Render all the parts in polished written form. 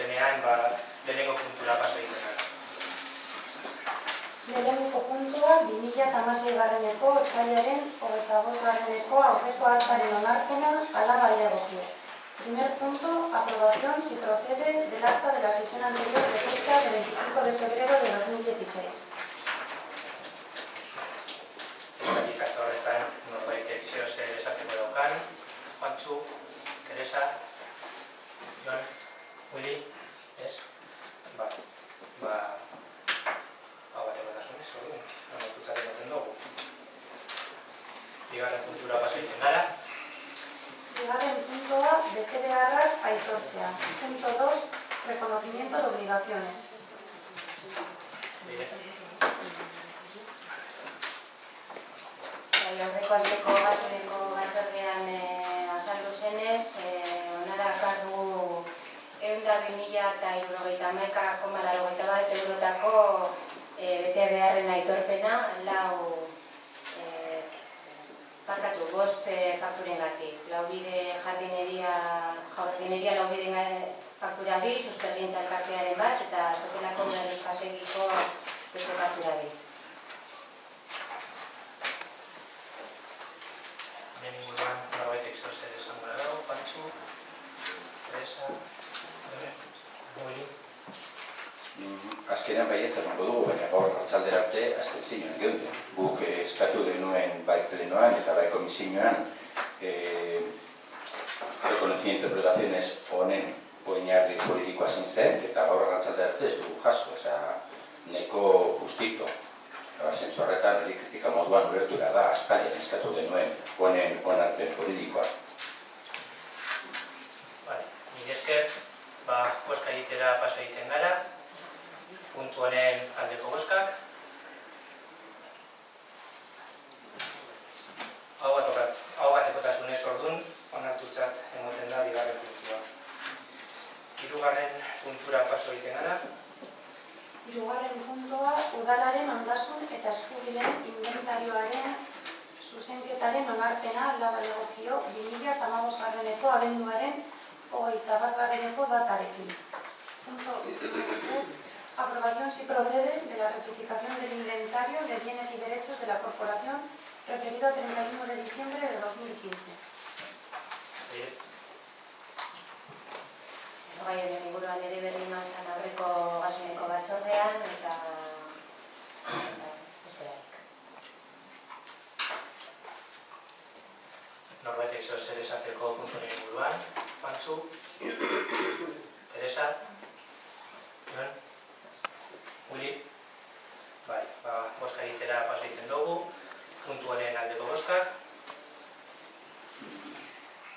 zuzenean lehenengo puntura paso egiten gara. Lehenengo puntua 2016-garreneko otsailaren 25-garreneko aurreko aktaren onarpena hala baiagokio. Primer punto, aprobación si procede del acta de la sesión anterior de fecha del 25 de febrero de 2016. Eta akta horretan norbaitek zeo zer esateko daukan. Juantxu, Teresa, Joan, Willy, ez? Hau bat egotasunez, hori, amortutzaren noten dugu. Bigarren puntura paso egiten gara. Bigarren puntua, betebeharrak aitortzea. Punto 2, reconocimiento de obligaciones. Aurreko asteko batzordean azaldu zenez, onara kardu 102.071,81 eurotako betebeharren aitorpena, bost fakturengatik. Laubide jardineria laubide faktura bi, suspergintza elkartearen bat, eta Sopelako Euskategiko beste faktura bi. Hemen inguruan norbaitek zeo zer esango dago, Juantxu, Teresa, Willy. Azkenean baietz emango dugu, baina gaur arratsaldera arte abstentzioan geunden. Guk eskatu genuen bai plenoan eta bai komisioan reconocimiento de obligaciones honen oinarri politikoa zein zen, eta gaur arratsaldera arte ez dugu jaso, neko justito. Zentzu horretan, hori kritika moduan ulertura da, aspaldian eskatu genuen honen onarpen politikoa. Mila esker, bozka egitera paso egiten gara. Puntu honen aldeko bozkak. Hau batekotasunez orduan, onartutzat emoten da bigarren puntua. Hirugarren puntura paso egiten gara. Hirugarren puntua, udalaren ondasun eta eskubideen inventarioaren zuzenketaren onarpena hala baiagokio 2015-garreneko abenduaren 21-garreneko datarekin. Punto 3. Aprobación si procede de la rectificación del inventario de bienes y derechos de la corporación referido a 31 de diciembre de 2015. Gai honen inguruan ere berri mazan aurreko gasuneko batzordean eta besteak. Norbaitek zeo zer esateko puntu honen inguruan. Juantxu, Teresa, Joan, Willy. Bozka egitera paso egiten dugu. Puntu honen aldeko bozkak.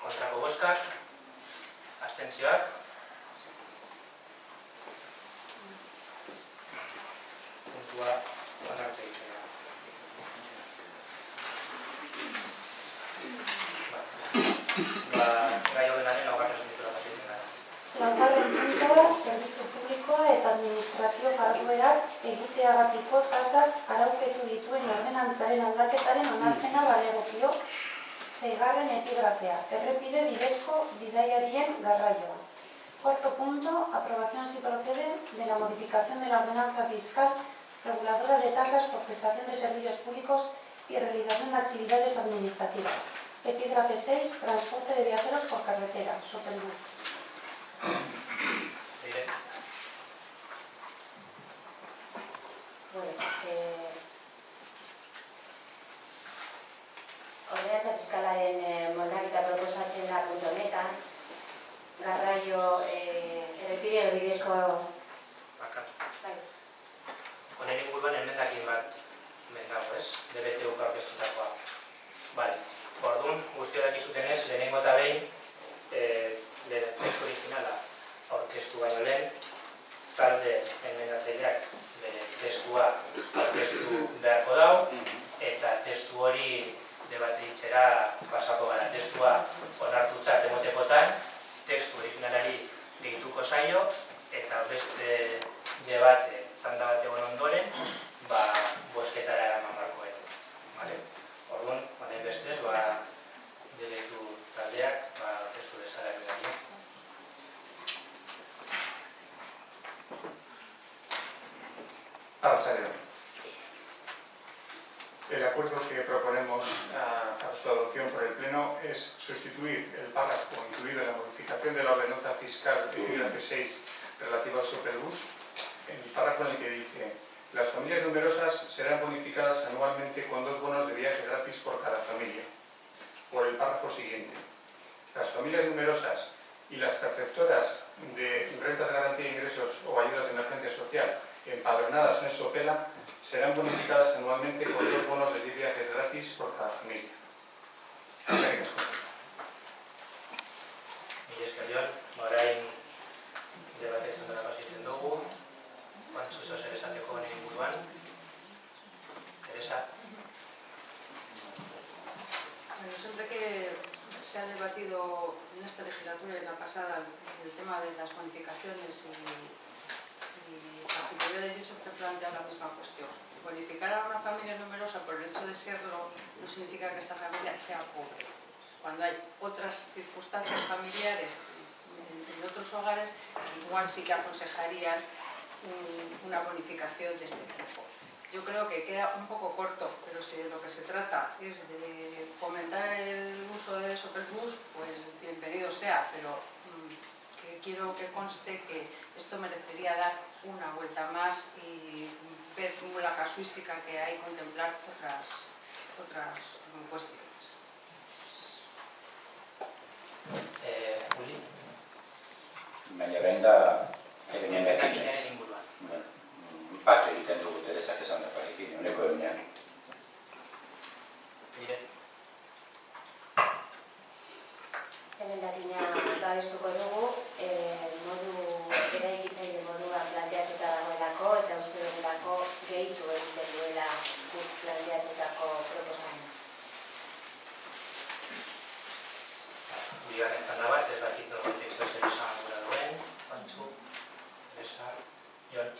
Kontrako bozkak. Abstentzioak. Puntua onartu egiten da. Gai ordenaren laugarren puntura paso egiten gara. Laugarren puntua, zerbitzu publikoa eta administrazio jarduerak egiteagatiko tasak arauketu dituen ordenantzaren aldaketaren onarpena baiagokio 6. epigrafea, errepide bidezko bidaiarien garraioa. Cuarto punto, aprobación si procede de la modificación de la ordenanza fiscal reguladora de tasas por prestación de servicios públicos y realización de actividades administrativas. Epígrafe 6, transporte de viajeros por carretera, Sopelbus. Ordenantza fiskalaren moldaketa proposatzen da puntu honetan. Garraio errepide bidezko... Honen inguruan emendakin bat dago, ez? DBTUko aurkeztutakoa. Orduan, guztio dakizutenez, lehenengo eta behin testu originala aurkeztu baino lehen, talde emendatzaileak bere testua aurkeztu beharko dau, eta testu hori debateitzera pasako gara. Testua onartutzat emotekotan, testu originalari gehituko zaio, eta beste debate txanda bat egon ondoren, bozketara eraman barko edo. Orduan, honen bestez, deletu taldeak testu bezala egin. Arratsaldeon. El acuerdo que proponemos a su adopción por el Pleno es sustituir el párrafo incluido en la modificación de la ordenanza fiscal epígrafe 6 relativa al superbús, en el párrafo en el que dice: las familias numerosas serán bonificadas anualmente con 2 bonos de viaje gratis por cada familia. Por el párrafo siguiente: las familias numerosas y las perceptoras de rentas de garantía de ingresos o ayudas de emergencia social empadronadas en Sopela serán bonificadas anualmente con 2 bonos de 10 viajes gratis por cada familia. Mila esker Jon, orain debatetzen dara pasitzen dugu. Pantzu zer esateko honen inguruan. Teresa. Bueno, siempre que se ha debatido en esta legislatura y en la pasada el tema de las bonificaciones y la mayoría de ellos siempre plantean la misma cuestión. Bonificar a una familia numerosa por el hecho de serlo no significa que esta familia sea pobre. Cuando hay otras circunstancias familiares en otros hogares, igual sí que aconsejarían una bonificación de este tipo. Yo creo que queda un poco corto, pero si de lo que se trata es de fomentar el uso del superbús, pues bienvenido sea, pero que quiero que conste que esto merecería dar una vuelta más y ver como la casuística que hay, contemplar otras cuestiones. Uli. Baina orain da emendakinez. Emendakinaren inguruan. Bueno, bat egiten dugu Teresak esan dagoekin, ehuneko ehunean. Mire. Emendakina babestuko dugu, modu eraikitzaile modua planteatuta dagoelako eta uste dugulako gehitu egiten duela guk planteatutako proposamena. Bigarren txanda bat, ez dakit tekstu zer esan gura duen. Pantzu, Teresa, Jon.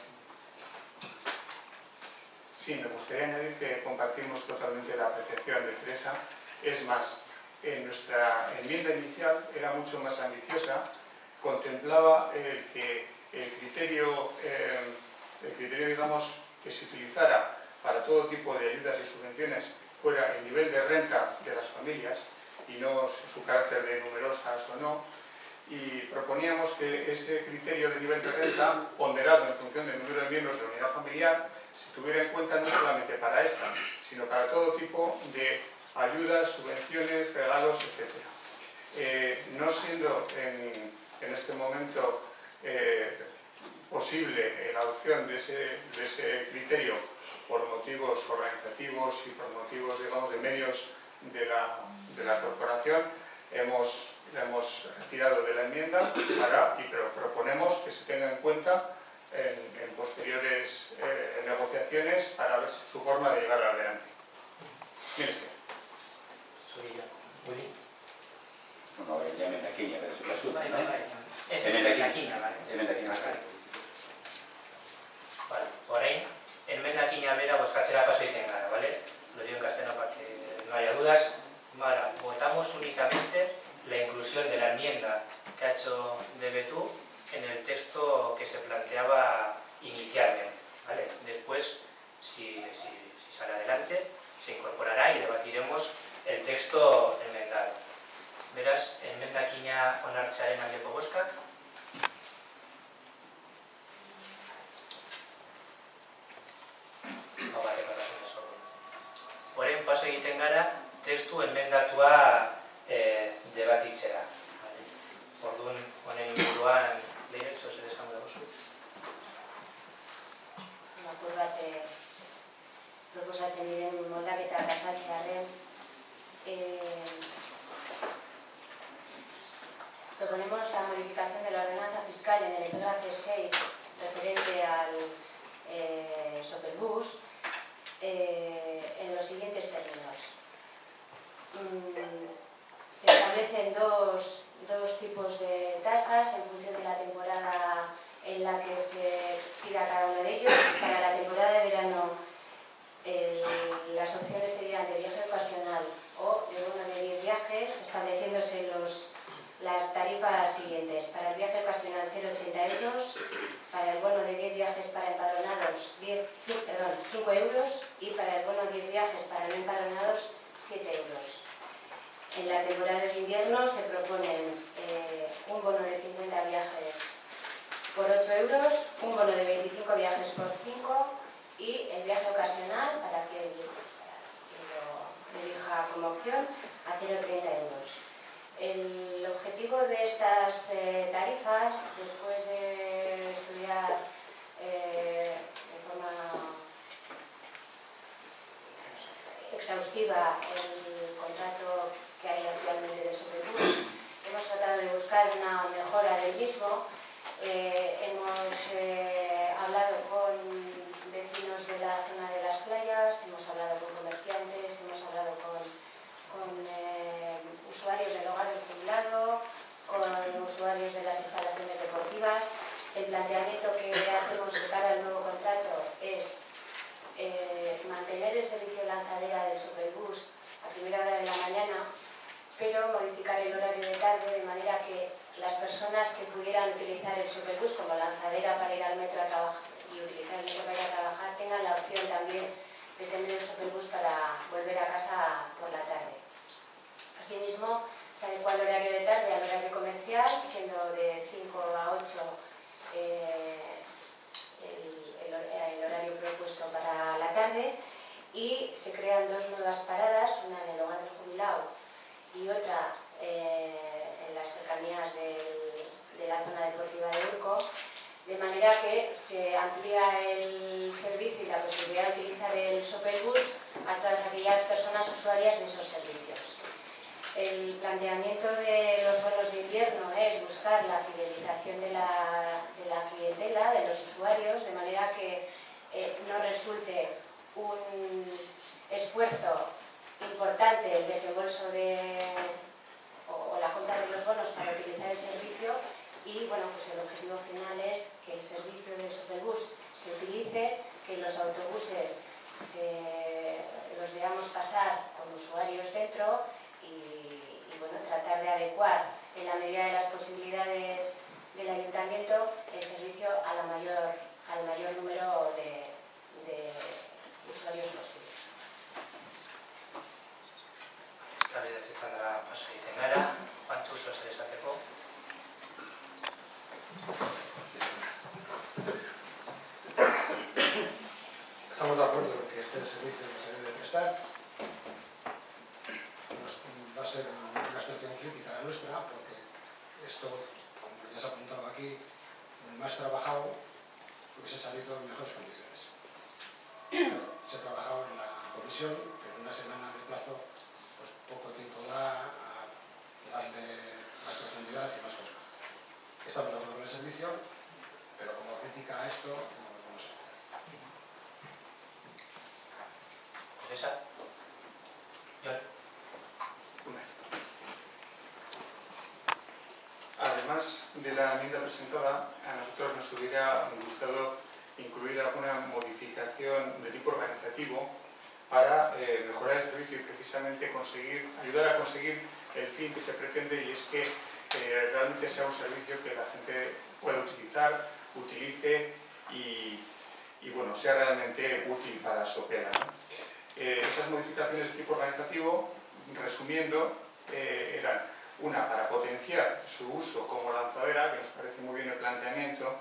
Sí, me gustaría añadir que compartimos totalmente la apreciación de Teresa. Es más, nuestra enmienda inicial era mucho más ambiciosa, contemplaba que el criterio digamos, que se utilizara para todo tipo de ayudas y subvenciones fuera el nivel de renta de las familias y no su carácter de numerosas o no, y proponíamos que ese criterio de nivel de renta, ponderado en función del número de miembros de la unidad familiar, se tuviera en cuenta no solamente para esta, sino para todo tipo de ayudas, subvenciones, regalos, etc. No siendo en este momento posible la adopción de ese criterio por motivos organizativos y por motivos, digamos, de medios de la corporación, la hemos retirado de la enmienda, pero proponemos que se tenga en cuenta en posteriores negociaciones para ver su forma de llegar adelante. Mire. Zuria. Uli. Bueno, ya emendakina, pero su kasu. Bai. Ez emendakina, bai. Emendakina. Vale, orain, emendakina bera bozkatzera paso egiten gara, ¿vale? Lo digo en castellano para que no haya dudas. Vale, votamos únicamente la inclusión de la enmienda que ha hecho de Betú en el texto que se planteaba inicialmente, ¿vale? Después, si sale adelante, se incorporará y debatiremos el texto enmendado. Beraz, emendakina onartzearen aldeko bozkak. Orain paso egiten gara testu enmendatua debatitzera. Orduan, honen inguruan, Leire, zer esango duzu? Akur bat proposatzen diren moldaketa azaltzearen proponemos la modificación de la ordenanza fiscal en el epígrafe 6 referente al superbús en los siguientes términos. Se establecen dos tipos de tasas en función de la temporada en la que se expira cada uno de ellos. Para la temporada de verano las opciones serían de viaje ocasional o de bono de 10 viajes, estableciéndose las tarifas siguientes. Para el viaje ocasional 0,80 €, para el bono de 10 viajes para empadronados empadronados 5 euros y para el bono 10 viajes para no empadronados 7 euros. En la temporada de invierno se proponen un bono de 50 viajes por 8 euros, un bono de 25 viajes por 5 y el viaje ocasional, para que lo elija como opción, a 0,30 euros. El objetivo de estas tarifas, después de estudiar de forma exhaustiva el contrato que hay actualmente del Superbus, hemos tratado de buscar una mejora del mismo. Hemos hablado con vecinos de la zona de las playas, hemos hablado con comerciantes, hemos hablado con usuarios del hogar del jubilado, con usuarios de las instalaciones deportivas. El planteamiento que hacemos de cara al nuevo contrato es mantener el servicio lanzadera del Superbus a primera hora de la mañana, pero modificar el horario de tarde de manera que las personas que pudieran utilizar el Superbus como lanzadera para ir al metro a trabajar y utilizar el metro para ir a trabajar tengan la opción también de tener el Superbus para volver a casa por la tarde. Asimismo, se adecua el horario de tarde al horario comercial, siendo de 5 a 8 el horario propuesto para la tarde, y se crean dos nuevas paradas, una en el hogar del jubilado y otra en las cercanías de la zona deportiva de Urco, de manera que se amplía el servicio y la posibilidad de utilizar el Superbus a todas aquellas personas usuarias de esos servicios. El planteamiento de los bonos de invierno es buscar la fidelización de la clientela, de los usuarios, de manera que no resulte un esfuerzo importante el desembolso o la compra de los bonos para utilizar el servicio, y bueno, pues el objetivo final es que el servicio del Superbus se utilice, que los autobuses los veamos pasar con usuarios dentro y bueno, tratar de adecuar en la medida de las posibilidades del ayuntamiento el servicio al mayor número de usuarios posibles. Eztabaida txandara pasa egiten gara, Juantxu zer esateko. Estamos de acuerdo en que este servicio no se debe prestar. Va a ser una situación crítica la nuestra, porque esto, como ya se ha apuntado aquí, más trabajado hubiese salido en mejores condiciones. Se ha trabajado en la comisión, pero una semana de plazo, pues poco tiempo da a darle más profundidad y más cosas. Estamos de acuerdo con el servicio, pero como crítica a esto, no sé. Teresa? Jon? Además de la enmienda presentada, a nosotros nos hubiera gustado incluir alguna modificación de tipo organizativo para mejorar el servicio y precisamente ayudar a conseguir el fin que se pretende, y es que realmente sea un servicio que la gente pueda utilizar, utilice y bueno, sea realmente útil para Sopela, ¿no? Esas modificaciones de tipo organizativo, resumiendo, eran una para potenciar su uso como lanzadera, que nos parece muy bien el planteamiento.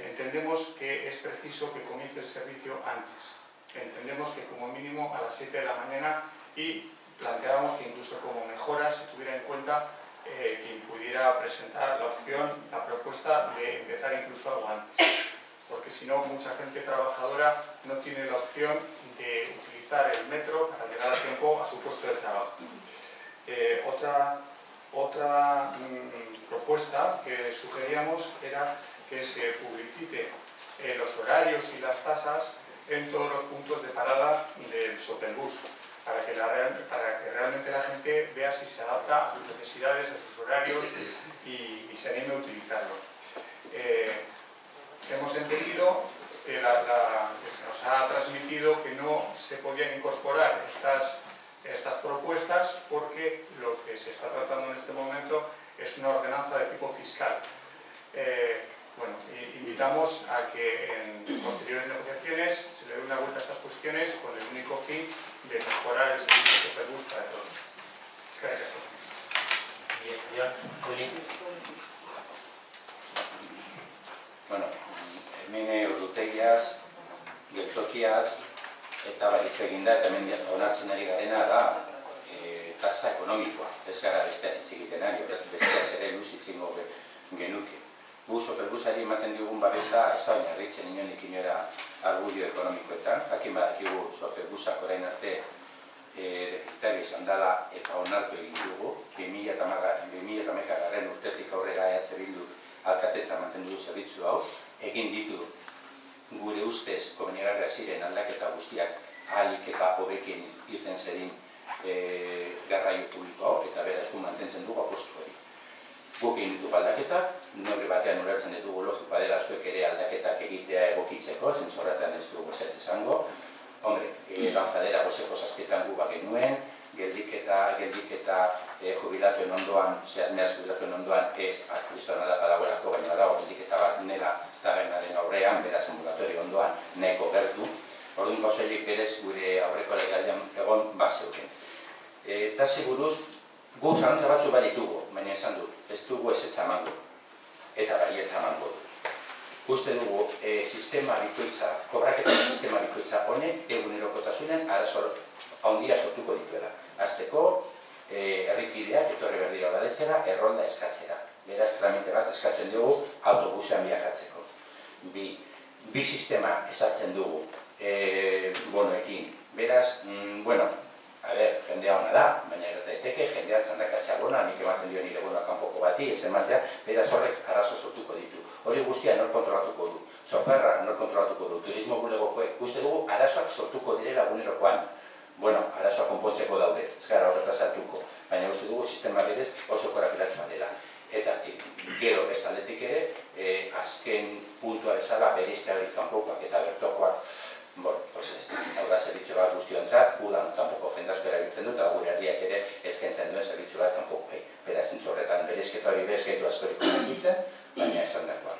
Entendemos que es preciso que comience el servicio antes. Entendemos que como mínimo a las 7 de la mañana, y planteábamos que incluso como mejora se tuviera en cuenta quien pudiera presentar la opción, la propuesta de empezar incluso algo antes, porque si no, mucha gente trabajadora no tiene la opción de utilizar el metro para llegar a tiempo a su puesto de trabajo. Otra propuesta que sugeríamos era que se publicite los horarios y las tasas en todos los puntos de parada del Superbus, para que realmente la gente vea si se adapta a sus necesidades, a sus horarios y se anime a utilizarlo. Hemos entendido que se nos ha transmitido que no se podían incorporar estas propuestas porque lo que se está tratando en este momento es una ordenanza de tipo fiscal. Bueno, invitamos a que en posteriores negociaciones se le dé una vuelta a estas cuestiones con el único fin de mejorar el servicio que Superbus para todos. Eskerrik asko. Bien, Jon, Juli. Bueno, hemen urrutegiaz, geltokiaz, eta baritz eginda, eta hemen onartzen ari garena da tasa ekonomikoa. Ez gara besteaz hitz egiten ari, besteaz ere luz hitzingo genuke. Gu Superbusari ematen digun babesa ez da oinarritzen inonik inora argudio ekonomikoetan. Jakin badakigu Superbusak orain arte defizitario izan dela eta onartu egin dugu. 2011 urtetik aurrera EH Bildu alkatetza mantendu du zerbitzu hau. Egin ditu gure ustez komenigarria ziren aldaketa guztiak ahalik eta hobekin irten zedin garraio publiko hau, eta beraz gu mantentzen dugu apostu hori. Guk egin ditugu aldaketak, neurri batean ulertzen ditugu logikoa dela zuek ere aldaketak egitea egokitzeko, zentzorretan ez dugu ezetz izango. Hombre, lanzadera gozeko zazketan gu bagenuen, geldiketa jubilatuen ondoan, zehazmeaz jubilatuen ondoan ez akristoan aldapa dagoelako, baina dago geldiketa bat nela tabernaren aurrean, beraz ambulatorio ondoan nahiko gertu. Orduan gauzoilik berez gure aurreko legaldean egon bazeuken. Tasi buruz, gu zalantza batzu baditugu, baina esan dut, ez dugu ezetza emango, eta baietza emango du. Uste dugu, sistema bikoitza, kobraketa sistema bikoitza honek egunerokotasunen arazo handia sortuko dituela. Azteko, herrikideak etorri berdira udaletzera, errolda eskatzera. Beraz, tramite bat eskatzen dugu autobusean viajatzeko. Bi sistema ezartzen dugu bonoekin. Beraz, jendea hona da, baina erataiteke, jendea txandakatzea bona, nik ematen dio nire bonoa kanpoko bati, ez ematea, beraz horrek arazo sortuko ditu. Hori guztia nor kontrolatuko du, txoferra nor kontrolatuko du, turismo bulegokoek, uste dugu arazoak sortuko direla egunerokoan. Arazoak konpontzeko daude, ez gara horretaz hartuko, baina uste dugu sistema berez oso korapilatsua dela. Eta gero ez aldetik ere, azken puntua bezala berizte hori kanpokoak eta bertokoak, hau da zerbitzu bat guztiontzat, udan kanpoko jendazko erabiltzen dut, eta gure herriak ere eskaintzen duen zerbitzu bat kanpokoei. Beraz, zentzorretan berizketa hori bezketu askorik konditzen, baina esan dagoa.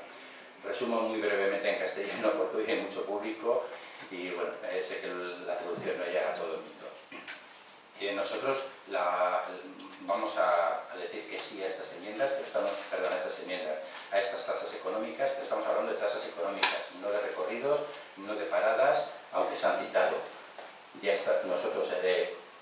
Resumo muy brevemente en castellano porque hoy hay mucho público y bueno, sé que la traducción no llega a todo el mundo. Nosotros vamos a decir que sí a estas enmiendas, a estas tasas económicas, pero estamos hablando de tasas económicas, no de recorridos, no de paradas, aunque se han citado. Ya está, nosotros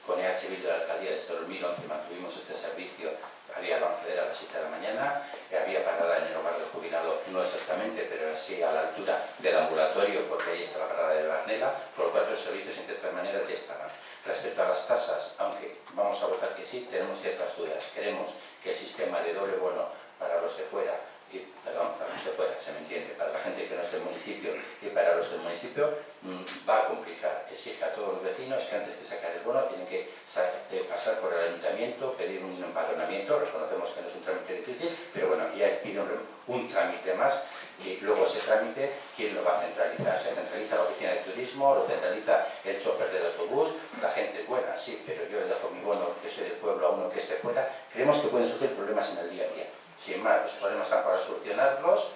con EH Bildu de la alcaldía desde 2011 mantuvimos este servicio, había lanzadera a las 7 de la mañana, había parada en el hogar del jubilado, no exactamente, pero sí a la altura del ambulatorio, porque ahí está la parada de Barnela, por lo cual los servicios interpermaneros ya estaban. Respecto a las tasas, aunque vamos a votar que sí, tenemos ciertas dudas. Queremos que el sistema de doble bono para los de fuera, para los de fuera, se me entiende, para la gente que no es del municipio y para los del municipio, va a complicar. Exige a todos los vecinos que antes de sacar el bono tienen que pasar por el ayuntamiento, pedir un empadronamiento, reconocemos que no es un trámite difícil, pero bueno, ya pide un trámite más y luego ese trámite, ¿quién lo va a centralizar? Se centraliza la oficina de turismo, lo centraliza el chofer del autobús, la gente buena, sí, pero yo le dejo mi bono, que soy del pueblo, a uno que esté fuera. Creemos que pueden surgir problemas en el día a día. Sin más, los problemas están para solucionarlos,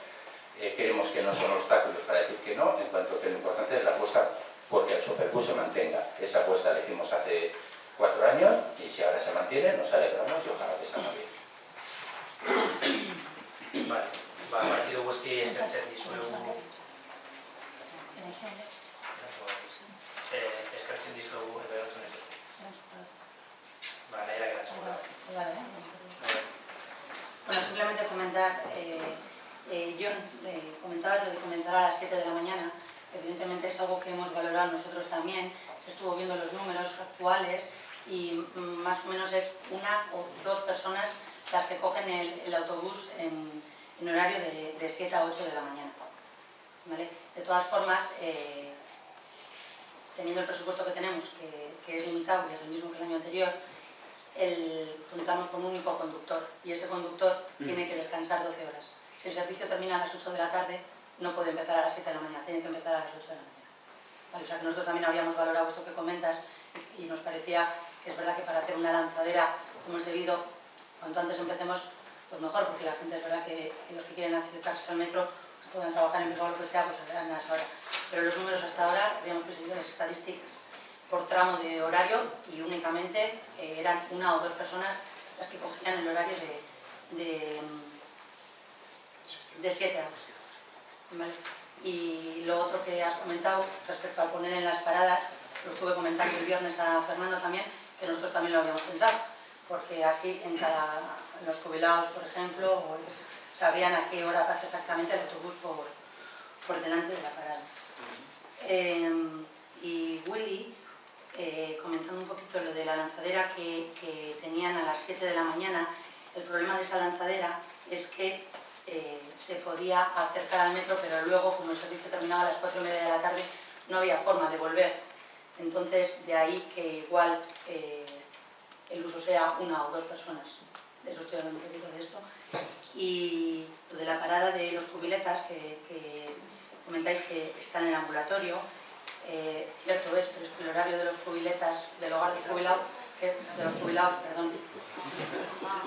creemos que no son obstáculos para decir que no, en cuanto que lo importante es la apuesta porque el Superbus se mantenga. Esa apuesta la hicimos hace 4 años y si ahora se mantiene nos alegramos y ojalá que salga bien. Vale, partido guzti eskatzen dizuegu eskatzen dizuegu eberatu nezu. Naira geratzen da. Bueno, simplemente comentar, Jon, comentabas lo de comenzar a las 7 de la mañana, evidentemente es algo que hemos valorado nosotros también, se estuvo viendo los números actuales y más o menos es 1 o 2 personas las que cogen el autobús en horario de 7 a 8 de la mañana. ¿Vale? De todas formas, teniendo el presupuesto que tenemos, que es limitado, que es el mismo que el año anterior, contamos con un único conductor y ese conductor tiene que descansar 12 horas. Si el servicio termina a las 8 de la tarde, no puede empezar a las 7 de la mañana, tiene que empezar a las 8 de la mañana. Vale, o sea que nosotros también habíamos valorado esto que comentas y nos parecía que es verdad que para hacer una lanzadera hemos debido, cuanto antes empecemos, pues mejor, porque la gente es verdad que los que quieren acercarse al metro puedan trabajar en o lo que sea, pues serán a esa hora. Pero los números hasta ahora, habíamos presentado las estadísticas por tramo de horario y únicamente eran 1 o 2 personas las que cogían el horario de 7 a 8. ¿Vale? Y lo otro que has comentado respecto a poner en las paradas, lo estuve comentando el viernes a Fernando también, que nosotros también lo habíamos pensado, porque así en los jubilados, por ejemplo, sabrían a qué hora pasa exactamente el autobús por delante de la parada. Y Willy, comentando un poquito lo de la lanzadera que tenían a las 7 de la mañana, el problema de esa lanzadera es que se podía acercar al metro, pero luego, como el servicio terminaba a las 4:30 de la tarde, no había forma de volver. Entonces, de ahí que igual el uso sea 1 o 2 personas. De eso estoy hablando un poquito de esto. Y lo de la parada de los cubiletas, que comentáis que está en el ambulatorio, cierto es, pero es que el horario de los cubiletas, del hogar de jubilados,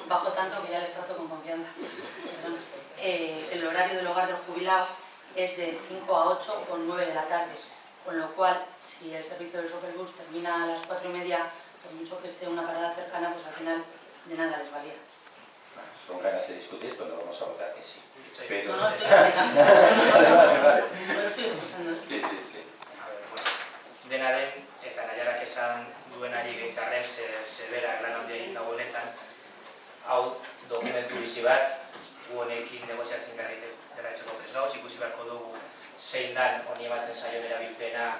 bajo tanto que ya les trato con confianza. El horario del hogar del jubilado es de 5 a 8 o 9 de la tarde, con lo cual, si el servicio del Superbus termina a las 4:30, por mucho que esté una parada cercana, pues al final de nada les valía. Son ganas de discutir cuando vamos a votar que sí. Pero... No, estoy explicando. Vale. Lo estoy escuchando. Sí, sí, sí. A ver, bueno, dena den, eta nahiarak esan duenari gehitzarren zeberak lan handia egin dago honetan, hau dokumentu bizi bat, gu honekin negoziatzen garaitzeko prest gauz, ikusi beharko dugu zein dan honi ematen zaion erabilpena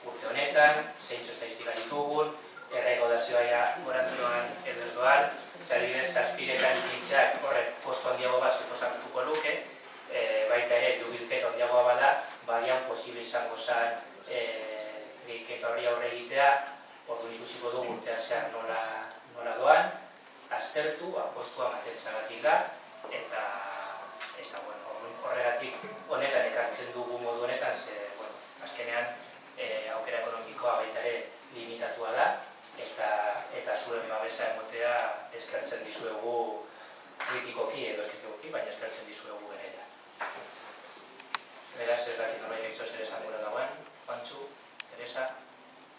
urte honetan, zein txostaistika ditugun, errekodazioa gorantzuan edo ez doan, zarbidez zazpiretan ipintzak horrek postu handiago bat suposatuko luke, baita ere dubilketa handiagoa bada, badian posible izango zen gehinketa horri aurre egitea, orduan ikusiko dugu urtean zehar nola doan, aztertu, apostua mantentzagatik da, eta horregatik honetan ekartzen dugu modu honetan, azkenean aukera ekonomikoa baita ere limitatua da, eta zuen babesa emotea eskertzen dizuegu kritikoki edo kritikoki, baina eskertzen dizuegu benetan. Beraz, ez dakit norbait egizio zer esan gure dagoen, Pantxu, Teresa,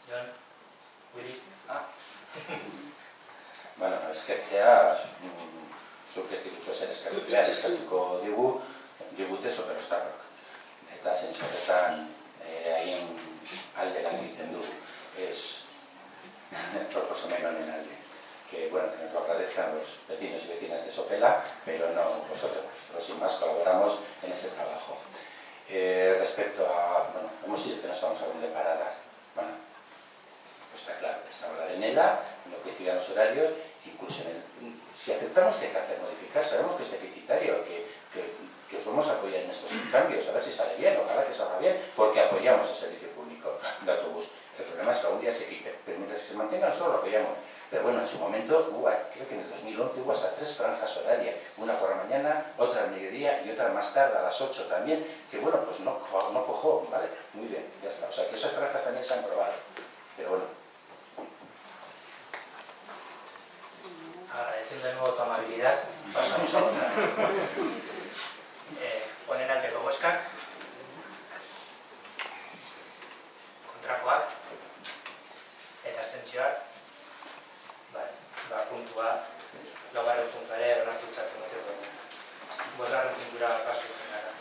Jon, Willy. Bueno, eskertzea, zuk ez dituzu ezer eskertuko digute superstarrok. Eta zentzorretan haien alde lan egiten du, proposamen honen alde. Que bueno, que nos lo agradezcan los vecinos y vecinas de Sopela, pero no vosotros, sin más colaboramos en ese trabajo. Respecto a, bueno, hemos dicho que no estamos hablando de paradas, bueno, pues está claro, estamos hablando de Nela, lo que decidan los horarios, incluso si aceptamos que hay que hacer modificar, sabemos que es deficitario, que os vamos a apoyar en estos cambios, a ver si sale bien, ojalá que salga bien, porque apoyamos el servicio público de autobús. El problema es que algún día se quite, pero mientras que se mantenga nosotros lo apoyamos. Pero bueno, en su momento, creo que en el 2011 hubo hasta 3 franjas horarias, una por la mañana, otra al mediodía y otra más tarde a las 8 también, que bueno, pues no cojó, ¿vale? Muy bien, ya está. O sea que esas franjas también se han probado, pero bueno. Agradeciendo de nuevo tu amabilidad, pasamos a otra. Honen aldeko bozkak, kontrakoak, eta abstentzioak. Puntua, laugarren puntua ere onartutzat emateko. Bosgarren puntura pasu zen gara.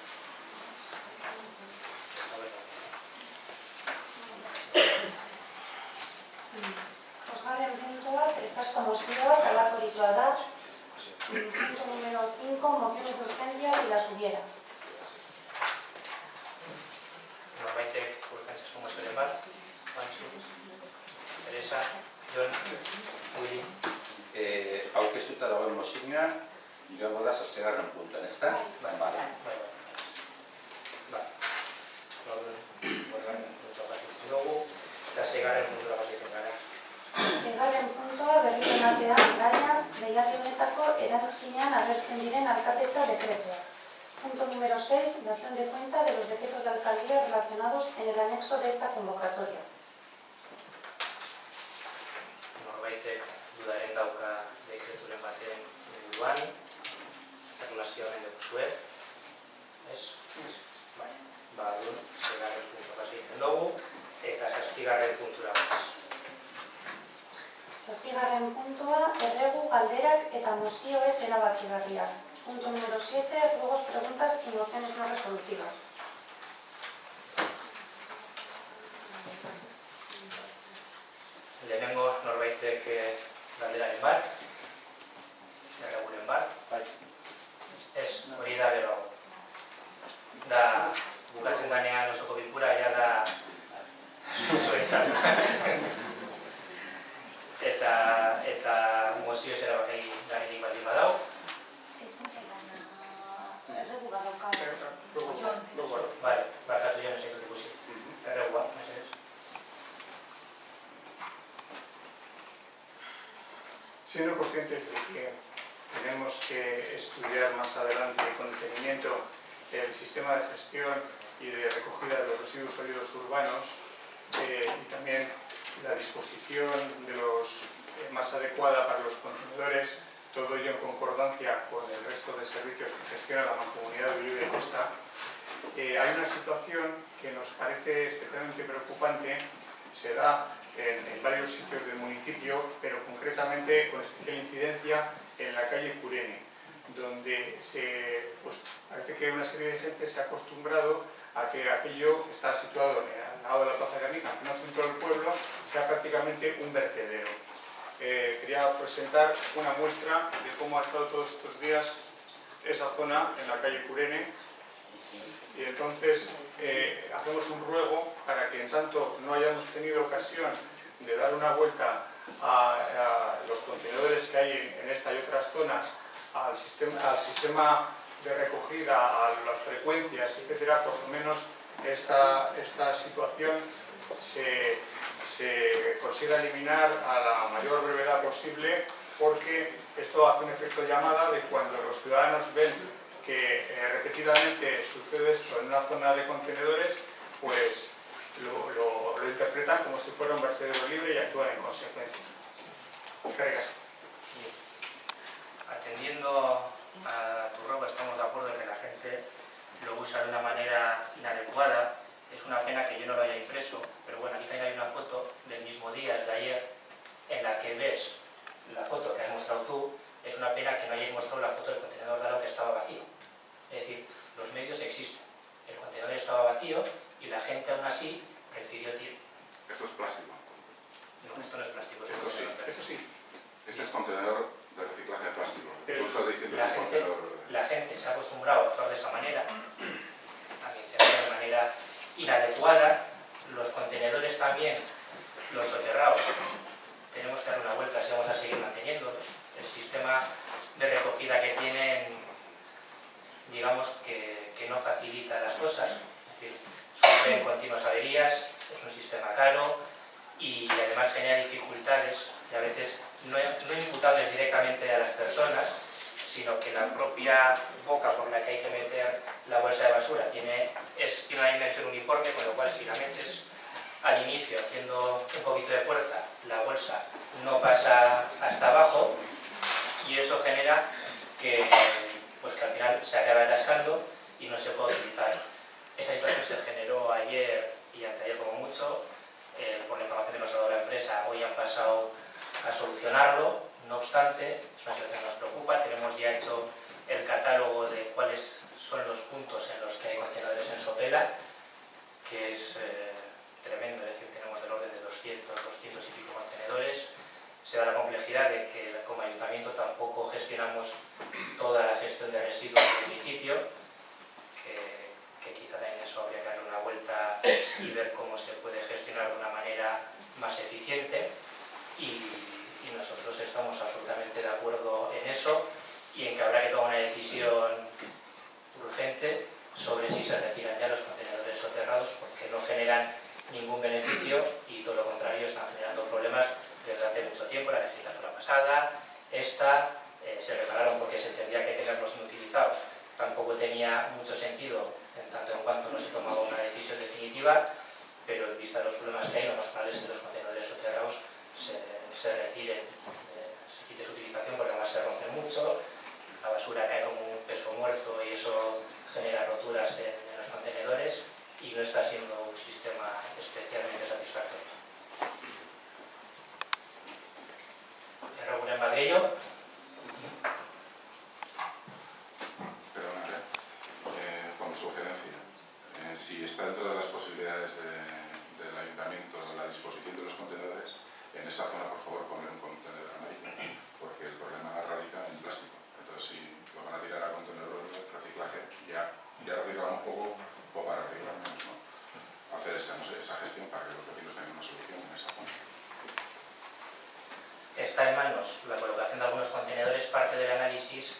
Bosgarren puntua, presazko mozioak alakoritua da. Punto número 5, mociones de urgencia y las hubiera. Norbaitek urgentziazko mozioren bat, Pantxu, Teresa, Jon, Willy. Aurkeztuta dagoen mozioa, joango da 7. puntuan, ezta? Bai. Bosgarren puntua pasatu dugu, eta 6. puntura pasatu gara. 6. puntua berriro ematean gaia deialdi honetako eranskinean agertzen diren alkatetza dekretua. Punto número 6, dación de cuenta de los decretos de alcaldía relacionados en el anexo de esta convocatoria. Norbaitek dudaren dauka dekreturen baten inguruan, erlazioaren dukuzue, ez? galderak eta mozioez erabakigarriak. Punto número 7, ruegos, preguntas y mociones no resolutivas. Lehenengo norbaitek galderaren bat, erreguren bat. Ez, hori da gero. Da, bukatzen danean osoko bilkura, ja da zuentzat. Eta mozioz erabakigarririk baldin badau. Vale, barkatu jo nesaitu ikusi. Erregua, mesedez. Siendo conscientes de que tenemos que estudiar más adelante con detenimiento el sistema de gestión y de recogida de los residuos sólidos urbanos y también la disposición de los más adecuada para los contenedores, todo ello en concordancia con el resto de servicios que gestiona la Mancomunidad de Ullío y Costa, hay una situación que nos parece especialmente preocupante, se da en varios sitios del municipio, pero concretamente con especial incidencia en la calle Curene, donde parece que una serie de gente se ha acostumbrado a que aquello que está situado al lado de la Plaza Guernica, en el centro del pueblo, sea prácticamente un vertedero. Quería presentar una muestra de cómo ha estado todos estos días esa zona en la calle Curene, y entonces hacemos un ruego para que en tanto no hayamos tenido ocasión de dar una vuelta a los contenedores que hay en esta y otras zonas, al sistema de recogida, a las frecuencias, etcétera, por lo menos esta situación se consiga eliminar a la mayor brevedad posible, porque esto hace un efecto llamada de cuando los ciudadanos ven que repetidamente sucede esto en una zona de contenedores, pues lo interpretan como si fuera un vertedero libre y actúan en consecuencia. Gracias. Atendiendo a tu ruego, estamos de acuerdo en que la gente lo usa de una manera inadecuada. Es una pena que yo no lo haya impreso, pero bueno, aquí también hay una foto del mismo día, el de ayer, en la que ves la foto que has mostrado tú. Es una pena que no hayáis mostrado la foto del contenedor de agua que estaba vacío. Es decir, los medios existen. El contenedor estaba vacío y la gente aún así prefirió tirar. Esto es plástico. No, esto no es plástico. Esto sí. Esto sí. Este es contenedor de reciclaje de plástico. Tú estás diciendo que La es un gente, contenedor. la gente se ha acostumbrado a actuar de esa manera, a gestionar de manera inadecuada. Los contenedores también, los soterrados, tenemos que dar una vuelta si vamos a seguir manteniendo. El sistema de recogida que tienen, digamos que no facilita las cosas, es decir, sufren continuas averías, es un sistema caro y además genera dificultades y a veces no imputables directamente a las personas, sino que la propia boca por la que hay que meter la bolsa de basura tiene una dimensión uniforme, con lo cual si la metes al inicio haciendo un poquito de fuerza, la bolsa no pasa hasta abajo y eso genera que al final se acabe atascando y no se puede utilizar. Esa situación se generó ayer y anteayer como mucho, por la información que nos ha dado la empresa. Hoy han pasado a solucionarlo, no obstante, es una situación que nos preocupa. Tenemos ya hecho el catálogo de cuáles son los puntos en los que hay contenedores en Sopela, que es tremendo, es decir, tenemos del orden de 200 y pico contenedores. Se da la complejidad de que como ayuntamiento tampoco gestionamos toda la gestión de residuos del municipio, que quizá también eso habría que darle una vuelta y ver cómo se puede gestionar de una manera más eficiente. Y nosotros estamos absolutamente de acuerdo en eso y en que habrá que tomar una decisión urgente sobre si se retiran ya los contenedores soterrados, porque no generan ningún beneficio y todo lo contrario, están generando problemas desde hace mucho tiempo. La legislatura pasada, esta, se repararon porque se entendía que tenerlos inutilizados tampoco tenía mucho sentido en tanto en cuanto no se tomaba una decisión definitiva, pero en vista de los problemas que hay, lo más probable es que los contenedores soterrados se retiren, se quite su utilización porque además se rompen mucho, la basura cae como un peso muerto y eso genera roturas en los contenedores y no está siendo un sistema especialmente satisfactorio. Erreguren bat gehiago, si está dentro de las posibilidades del ayuntamiento la disposición de los contenedores, en esa zona por favor poner un contenedor amarillo, porque el problema radica en plástico. Entonces si lo van a tirar a contenedores de reciclaje, ya reciclan un poco o para reciclar menos, ¿no? Hacer esa gestión para que los vecinos tengan una solución en esa zona. Está en manos la colocación de algunos contenedores. Parte del análisis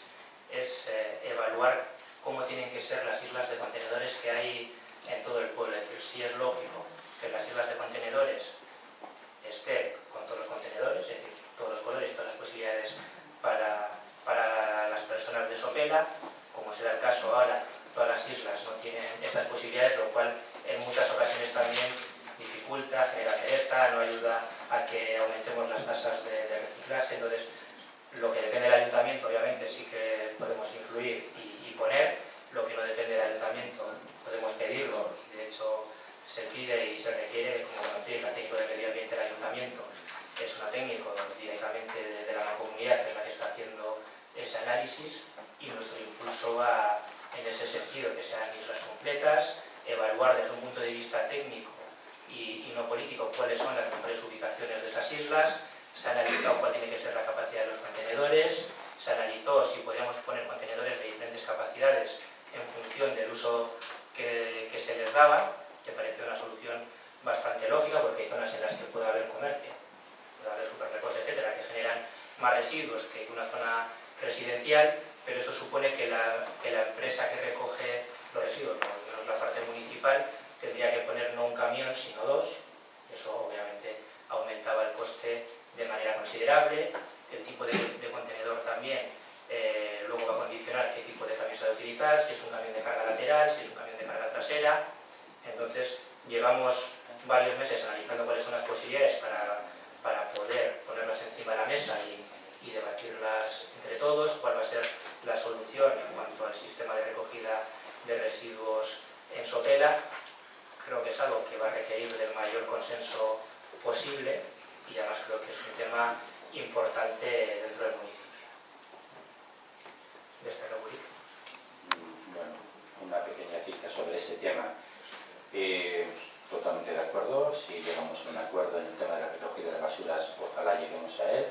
es evaluar cómo tienen que ser las islas de contenedores que hay en todo el pueblo. Es decir, si es lógico que las islas de contenedores estén con todos los contenedores, es decir, todos los colores, todas las posibilidades para las personas de Sopela. Como será el caso ahora, todas las islas no tienen esas posibilidades, lo cual en muchas ocasiones también dificulta, genera pereza, no ayuda a que aumentemos las tasas de reciclaje. Entonces, lo que depende del ayuntamiento, obviamente, sí que podemos influir y poner. Lo que no depende del ayuntamiento, podemos pedirlo. De hecho, se pide y se requiere, como conocéis, la técnico de medio ambiente del ayuntamiento es una técnico directamente de la mancomunidad, que es la que está haciendo ese análisis, y nuestro impulso va en ese sentido, que sean islas completas, evaluar desde un punto de vista técnico y no político cuáles son las mejores ubicaciones de esas islas. Se ha analizado cuál tiene que ser la capacidad de los contenedores, se analizó si podíamos poner contenedores de diferentes capacidades en función del uso que se les daba, que pareció una solución bastante lógica, porque hay zonas en las que puede haber comercio, puede haber supermercados, etcétera, que generan más residuos que una zona residencial, pero eso supone que la empresa que recoge los residuos, por lo menos la parte municipal, tendría que poner no un camión, sino dos. Eso obviamente aumentaba el coste de manera considerable. El tipo de contenedor también luego va a condicionar qué tipo de camión se va a utilizar, si es un camión de carga lateral, si es un camión de carga trasera. Entonces llevamos varios meses analizando cuáles son las posibilidades para poder ponerlas encima de la mesa y debatirlas entre todos, cuál va a ser la solución en cuanto al sistema de recogida de residuos en Sopela. Creo que es algo que va a requerir del mayor consenso posible y además creo que es un tema importante dentro del municipio. Bueno, una pequeña cita sobre ese tema. Totalmente de acuerdo. Si llegamos a un acuerdo en el tema de la recogida de basuras, ojalá lleguemos a él.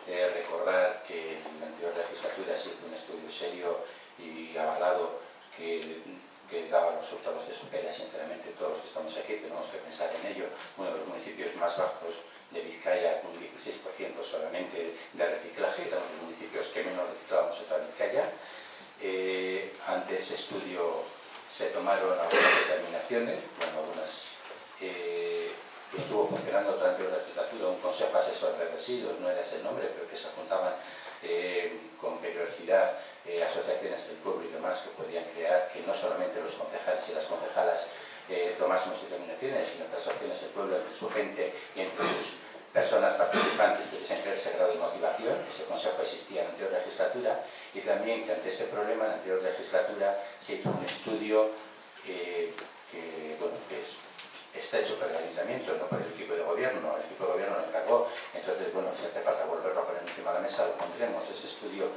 Recordar que en la anterior legislatura se hizo un estudio serio y avalado que daba los resultados de Sopela. Sinceramente, todos los que estamos aquí tenemos que pensar en ello. Uno de los municipios más bajos de Vizcaya, con un 16% solamente de reciclaje, eran los municipios que menos reciclábamos en toda Vizcaya. Ante ese estudio se tomaron algunas determinaciones, bueno, estuvo funcionando durante la legislatura un consejo asesor de residuos, no era ese el nombre, pero que se apuntaban con periodicidad asociaciones del pueblo y demás que podían crear, que no solamente los concejales y las concejalas tomásemos determinaciones, sino que las asociaciones del pueblo, entre su gente y entre sus personas participantes pudiesen crear ese grado de motivación. Ese consejo existía en la anterior legislatura, y también que ante este problema en la anterior legislatura se hizo un estudio que está hecho por el ayuntamiento, no por el equipo de gobierno. El equipo de gobierno lo encargó. Entonces, bueno, si hace falta volverlo a poner encima de la mesa, lo pondremos. Ese estudio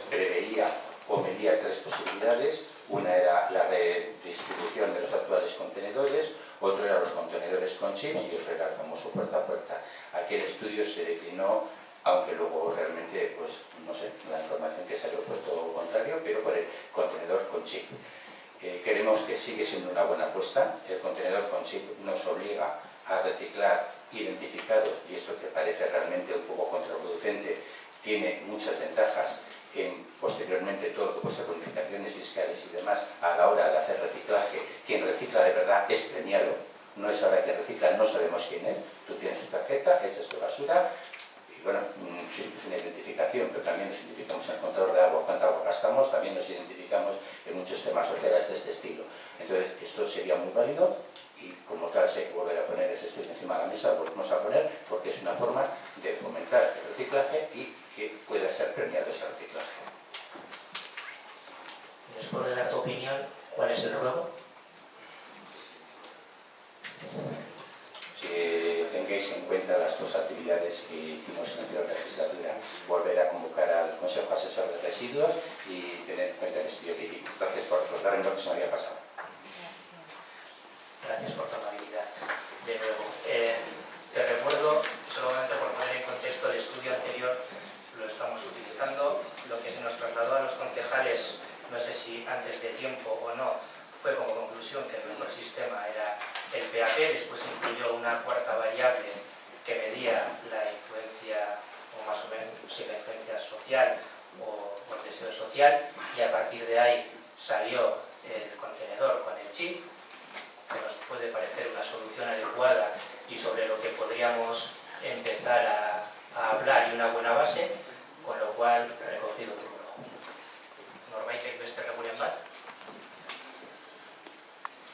preveía o medía tres posibilidades. Una era la redistribución de los actuales contenedores, otro era los contenedores con chips y otro era el famoso puerta a puerta. Aquel estudio se declinó, aunque luego realmente, pues no sé, la información que salió fue todo lo contrario, pero por el contenedor con chip. Creemos que sigue siendo una buena apuesta. El contenedor con chip nos obliga a reciclar identificados, y esto que parece realmente un poco contraproducente, tiene muchas ventajas en posteriormente todo lo que puede ser bonificaciones fiscales y demás a la hora de hacer reciclaje. Quien recicla de verdad es premiado, no es ahora que recicla, no sabemos quién es. Tú tienes tu tarjeta, echas tu basura y bueno, es una identificación, pero también nos identificamos en el contador de agua, cuánta agua gastamos, también nos identificamos en muchos temas sociales de este estilo. Entonces esto sería muy válido y como tal si hay que volver a poner ese estudio encima de la mesa, lo volvemos a poner porque es una forma de fomentar el reciclaje y que pueda ser premiado ese reciclaje. Después de dar tu opinión, ¿cuál es el ruego? Que tengáis en cuenta las dos actividades que hicimos en la anterior legislatura, volver a convocar al Consejo Asesor de Residuos y tener en cuenta el estudio que hicimos. Gracias por recordarme lo que se me había pasado. conclusión que el mejor sistema era el PAP, después incluyó una cuarta variable que medía la influencia, o más o menos, sí, la influencia social o el deseo social, y a partir de ahí salió el contenedor con el chip, que nos puede parecer una solución adecuada y sobre lo que podríamos empezar a hablar y una buena base, con lo cual recogido todo. Norbaitek beste regulen bat?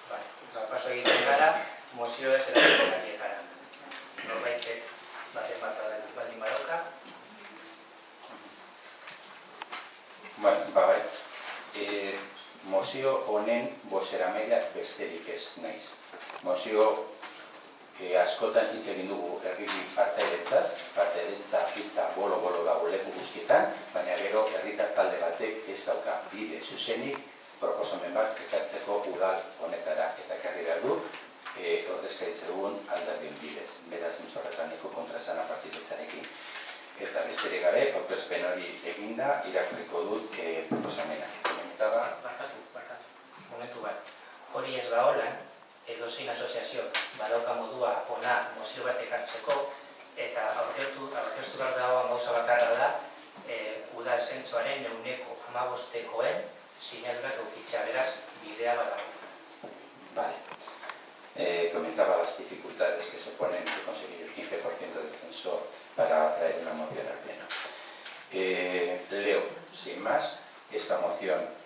Vale, paso egiten gara, mozioa ez erabiltzaileetara. Norbaitek baten bat baldin badauka. Bueno, bai. Mozio honen bozeramailea besterik ez naiz. Mozio askotan hitz egin dugu herriri partaidetza hitza bolo-bolo dago leku guztietan, baina gero herritar talde batek ez dauka bide zuzenik proposamen bat ekartzeko udal honetara eta ekarri behar du ordezkaritza dugun alderdien bidez. Beraz, entzorretaneko kontrasana partidetzarekin. Eta besterik gabe, aurkezpen hori eginda, irakurriko dut proposamena. Barkatu, momentu bat. Hori ez da holan, edozein asoziazio badauka modua ona mozio bat ekartzeko, eta aurkeztu behar dagoen gauza bakarra da udal zentzuaren 15%koen sinadurak eukitzea, beraz, bidea badago. Vale. Comentaba las dificultades que se ponen de conseguir el 15% del censor para traer una moción al pleno. Leo, sin más, esta moción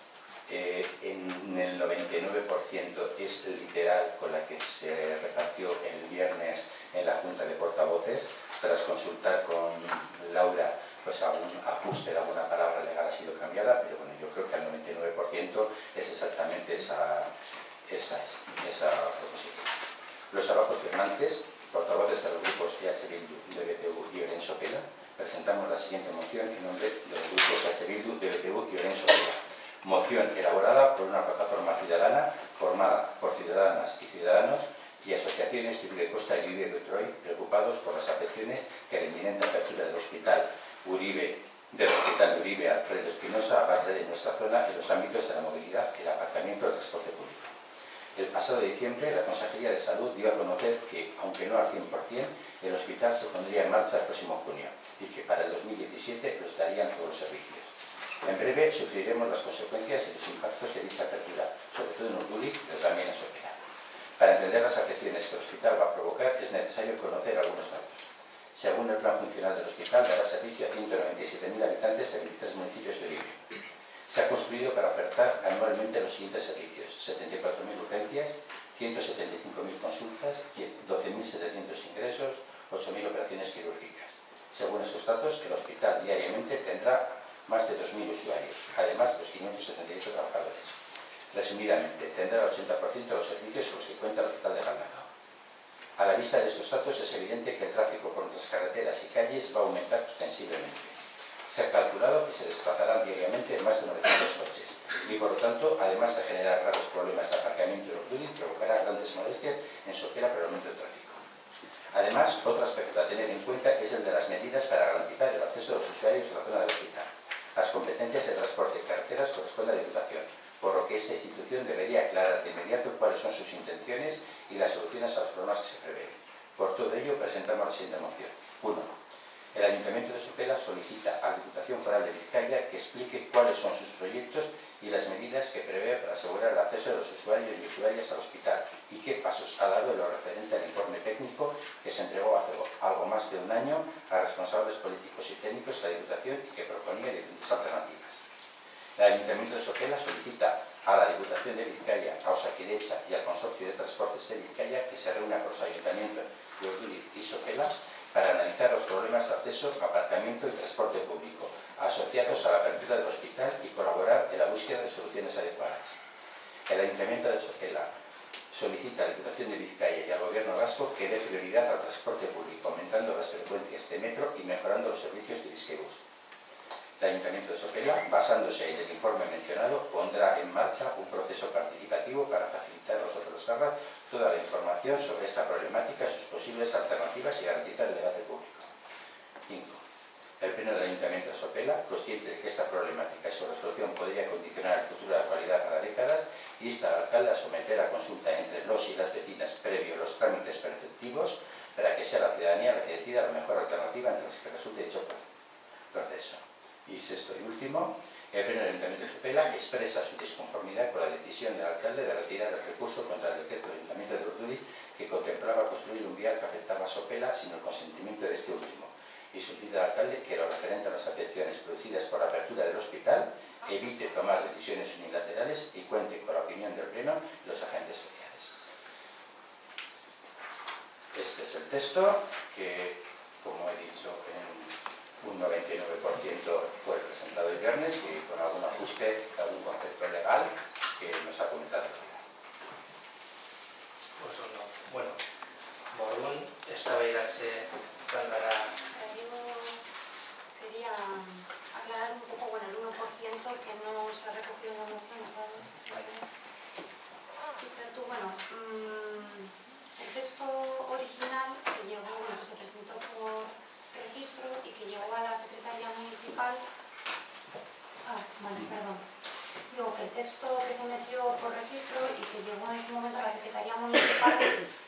en el 99% es literal con la que se repartió el viernes en la Junta de Portavoces. Tras consultar con Laura, pues algún ajuste de alguna palabra legal ha sido cambiada, pero bueno, yo creo que al 99% es exactamente esa proposición. Los abajos firmantes, portavoces de los grupos EH Bildu, DBTU y Oren Sopela, presentamos la siguiente moción en nombre de los grupos EH Bildu, DBTU y Oren Sopela. Moción elaborada por una plataforma ciudadana formada por ciudadanas y ciudadanos y asociaciones de Costa y Uribe Betroy, preocupados por las afecciones que la inminente apertura del hospital Uribe Alfredo Espinosa va a traer en nuestra zona en los ámbitos de la movilidad, el aparcamiento y el transporte público. El pasado diciembre, la Consejería de Salud dio a conocer que, aunque no al 100%, el hospital se pondría en marcha el próximo junio y que para el 2017 lo estarían todos los servicios. En breve sufriremos las consecuencias y los impactos de dicha apertura, sobre todo en Urduliz, pero también en Sopela. Para entender las afecciones que el hospital va a provocar es necesario conocer algunos datos. Según el plan funcional del hospital, dará servicio a 197.000 habitantes en 23 municipios de Uribe. Se ha construido para ofertar anualmente los siguientes servicios: 74.000 urgencias, 175.000 consultas, 12.700 ingresos, 8.000 operaciones quirúrgicas. Según estos datos, el hospital diariamente tendrá más de 2.000 usuarios, además de los 578 trabajadores. Resumidamente, tendrá el 80% de los servicios con los que cuenta el Hospital de Galdacao. A la vista de estos datos es evidente que el tráfico por nuestras carreteras y calles va a aumentar ostensiblemente. Se ha calculado que se desplazarán diariamente más de 900 coches y, por lo tanto, además de generar graves problemas de aparcamiento en Urduliz, provocará grandes molestias en Sopela por el aumento del tráfico. Además, otro aspecto a tener en cuenta es el de las medidas para garantizar el acceso de los usuarios a la zona del hospital. Las competencias de transporte en carreteras corresponden a la Diputación, por lo que esta institución debería aclarar de inmediato cuáles son sus intenciones y las soluciones a los problemas que se prevén. Por todo ello, presentamos la siguiente moción. 1. El Ayuntamiento de Sopela solicita a la Diputación Foral de Vizcaya que explique cuáles son sus proyectos y las medidas que prevé para asegurar el acceso de los usuarios y usuarias al hospital y qué pasos ha dado en lo referente al informe técnico que se entregó hace algo más de un año a responsables políticos y técnicos de la Diputación y que proponía diferentes alternativas. El Ayuntamiento de Sopela solicita a la Diputación de Vizcaya, a Osakidecha y al Consorcio de Transportes de Vizcaya que se reúna con los ayuntamientos de Urduliz y Sopela para analizar los problemas de acceso, aparcamiento y transporte público asociados a la apertura del hospital y colaborar en la búsqueda de soluciones adecuadas. El Ayuntamiento de Sopela solicita a la Diputación de Vizcaya y al Gobierno vasco que dé prioridad al transporte público, aumentando las frecuencias de metro y mejorando los servicios de Bizkaibus. El Ayuntamiento de Sopela, basándose en el informe mencionado, pondrá en marcha un proceso participativo para facilitar a los sopelostarras toda la información sobre esta problemática, sus posibles alternativas y garantizar el debate público. 5. El Pleno del Ayuntamiento de Sopela, consciente de que esta problemática y su resolución podría condicionar el futuro de la localidad para décadas, insta al alcalde a someter a consulta entre los y las vecinas previo los trámites preceptivos para que sea la ciudadanía la que decida la mejor alternativa entre las que resulte dicho proceso. Y sexto y último, el Pleno del Ayuntamiento de Sopela expresa su disconformidad con la decisión del alcalde de retirar el recurso contra el decreto del Ayuntamiento de Urduliz que contemplaba construir un vial que afectaba a Sopela sin el consentimiento de este último, y solicita al alcalde que lo referente a las afecciones producidas por la apertura del hospital evite tomar decisiones unilaterales y cuente con la opinión del Pleno y los agentes sociales. Este es el texto que, como he dicho, en un 99% fue presentado el viernes y con algún ajuste, algún concepto legal que nos ha comentado. Oso ondo. Bueno, orduan, eztabaidatze txandara. Yo quería aclarar un poco, bueno, el 1% que no se ha recogido en la moción, ¿vale? Dices tú, bueno, el texto original que llegó, bueno, que se presentó por registro y que llegó a la Secretaría Municipal. Digo que el texto que se metió por registro y que llegó en su momento a la Secretaría Municipal,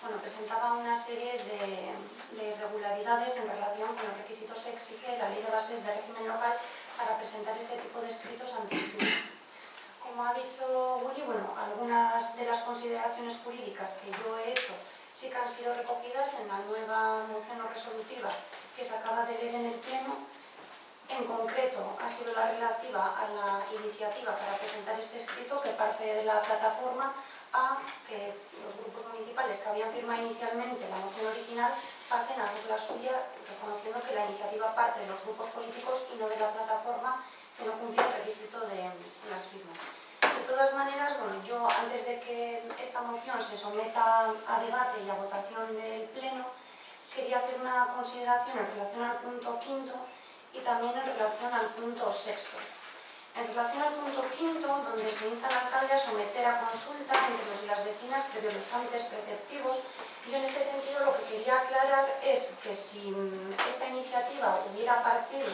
bueno, presentaba una serie de irregularidades en relación con los requisitos que exige la Ley de Bases de Régimen Local para presentar este tipo de escritos ante el Pleno. Como ha dicho Willy, bueno, algunas de las consideraciones jurídicas que yo he hecho sí que han sido recogidas en la nueva moción no resolutiva que se acaba de leer en el Pleno. En concreto, ha sido la relativa a la iniciativa para presentar este escrito que parte de la plataforma a que los grupos municipales que habían firmado inicialmente la moción original pasen a hacer la suya, reconociendo que la iniciativa parte de los grupos políticos y no de la plataforma que no cumplía el requisito de las firmas. De todas maneras, bueno, yo antes de que esta moción se someta a debate y a votación del Pleno, quería hacer una consideración en relación al punto quinto y también en relación al punto sexto. En relación al punto quinto, donde se insta al alcalde a someter a consulta entre los y las vecinas previo los trámites preceptivos, yo en este sentido lo que quería aclarar es que si esta iniciativa hubiera partido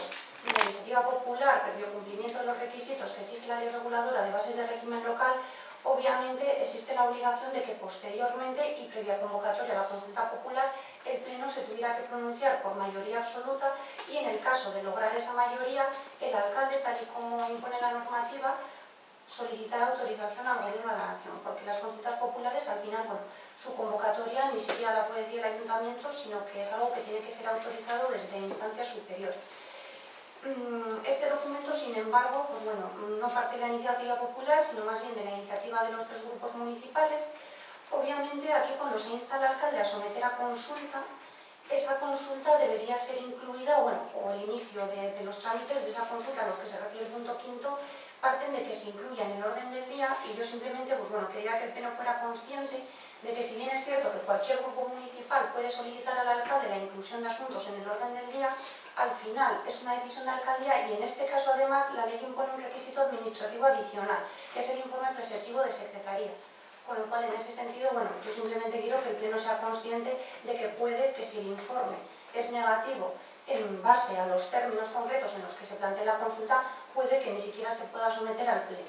de la iniciativa popular previo cumplimiento de los requisitos que exige la Ley Reguladora de Bases de Régimen Local, obviamente existe la obligación de que posteriormente y previa convocatoria a la consulta popular el Pleno se tuviera que pronunciar por mayoría absoluta y en el caso de lograr esa mayoría el alcalde, tal y como impone la normativa, solicitar autorización al Gobierno de la Nación, porque las consultas populares al final, bueno, su convocatoria ni siquiera la puede decir el Ayuntamiento, sino que es algo que tiene que ser autorizado desde instancias superiores. Este documento, sin embargo, pues bueno, no parte de la iniciativa popular, sino más bien de la iniciativa de los tres grupos municipales. Obviamente, aquí cuando se insta al alcalde a someter a consulta, esa consulta debería ser incluida, bueno, o el inicio de los trámites de esa consulta a los que se refiere el punto quinto, parten de que se incluya en el orden del día y yo simplemente, pues bueno, quería que el Pleno fuera consciente de que si bien es cierto que cualquier grupo municipal puede solicitar al alcalde la inclusión de asuntos en el orden del día, al final es una decisión de alcaldía y en este caso además la ley impone un requisito administrativo adicional, que es el informe preceptivo de secretaría. Con lo cual, en ese sentido, bueno, yo simplemente quiero que el Pleno sea consciente de que puede que si el informe es negativo en base a los términos concretos en los que se plantea la consulta, puede que ni siquiera se pueda someter al Pleno.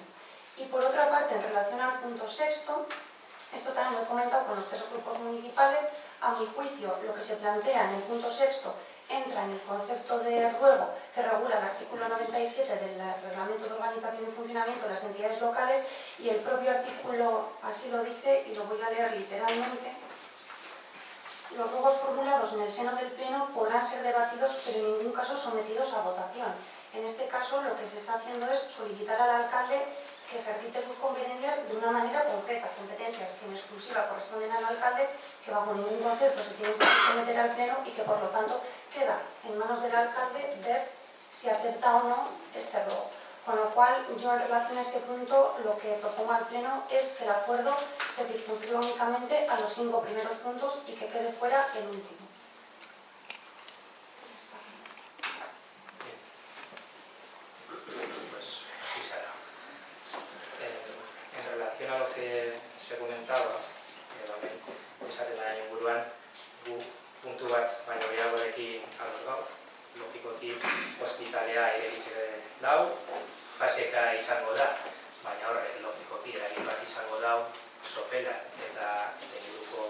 Y por otra parte, en relación al punto sexto, esto también lo he comentado con los tres grupos municipales, a mi juicio lo que se plantea en el punto sexto entra en el concepto de ruego que regula el artículo 97 del Reglamento de Organización y Funcionamiento de las Entidades Locales y el propio artículo así lo dice y lo voy a leer literalmente. Los ruegos formulados en el seno del Pleno podrán ser debatidos pero en ningún caso sometidos a votación. En este caso lo que se está haciendo es solicitar al alcalde que ejercite sus competencias de una manera concreta, competencias que en exclusiva corresponden al alcalde, que bajo ningún concepto se tienen que someter al Pleno y que por lo tanto queda en manos del alcalde ver si acepta o no este ruego. Con lo cual, yo en relación a este punto lo que propongo al Pleno es que el acuerdo se circunscriba únicamente a los 5 primeros puntos y que quede fuera el último. Pues así será. En relación a lo que se comentaba, esaten inguruan, gu puntu bat baino gehiagorekin ados gauz. Logikoki ospitalea irekitzen dau, jaseka izango da. baina horre logikoki eragin bat izango dau Sopelan eta inguruko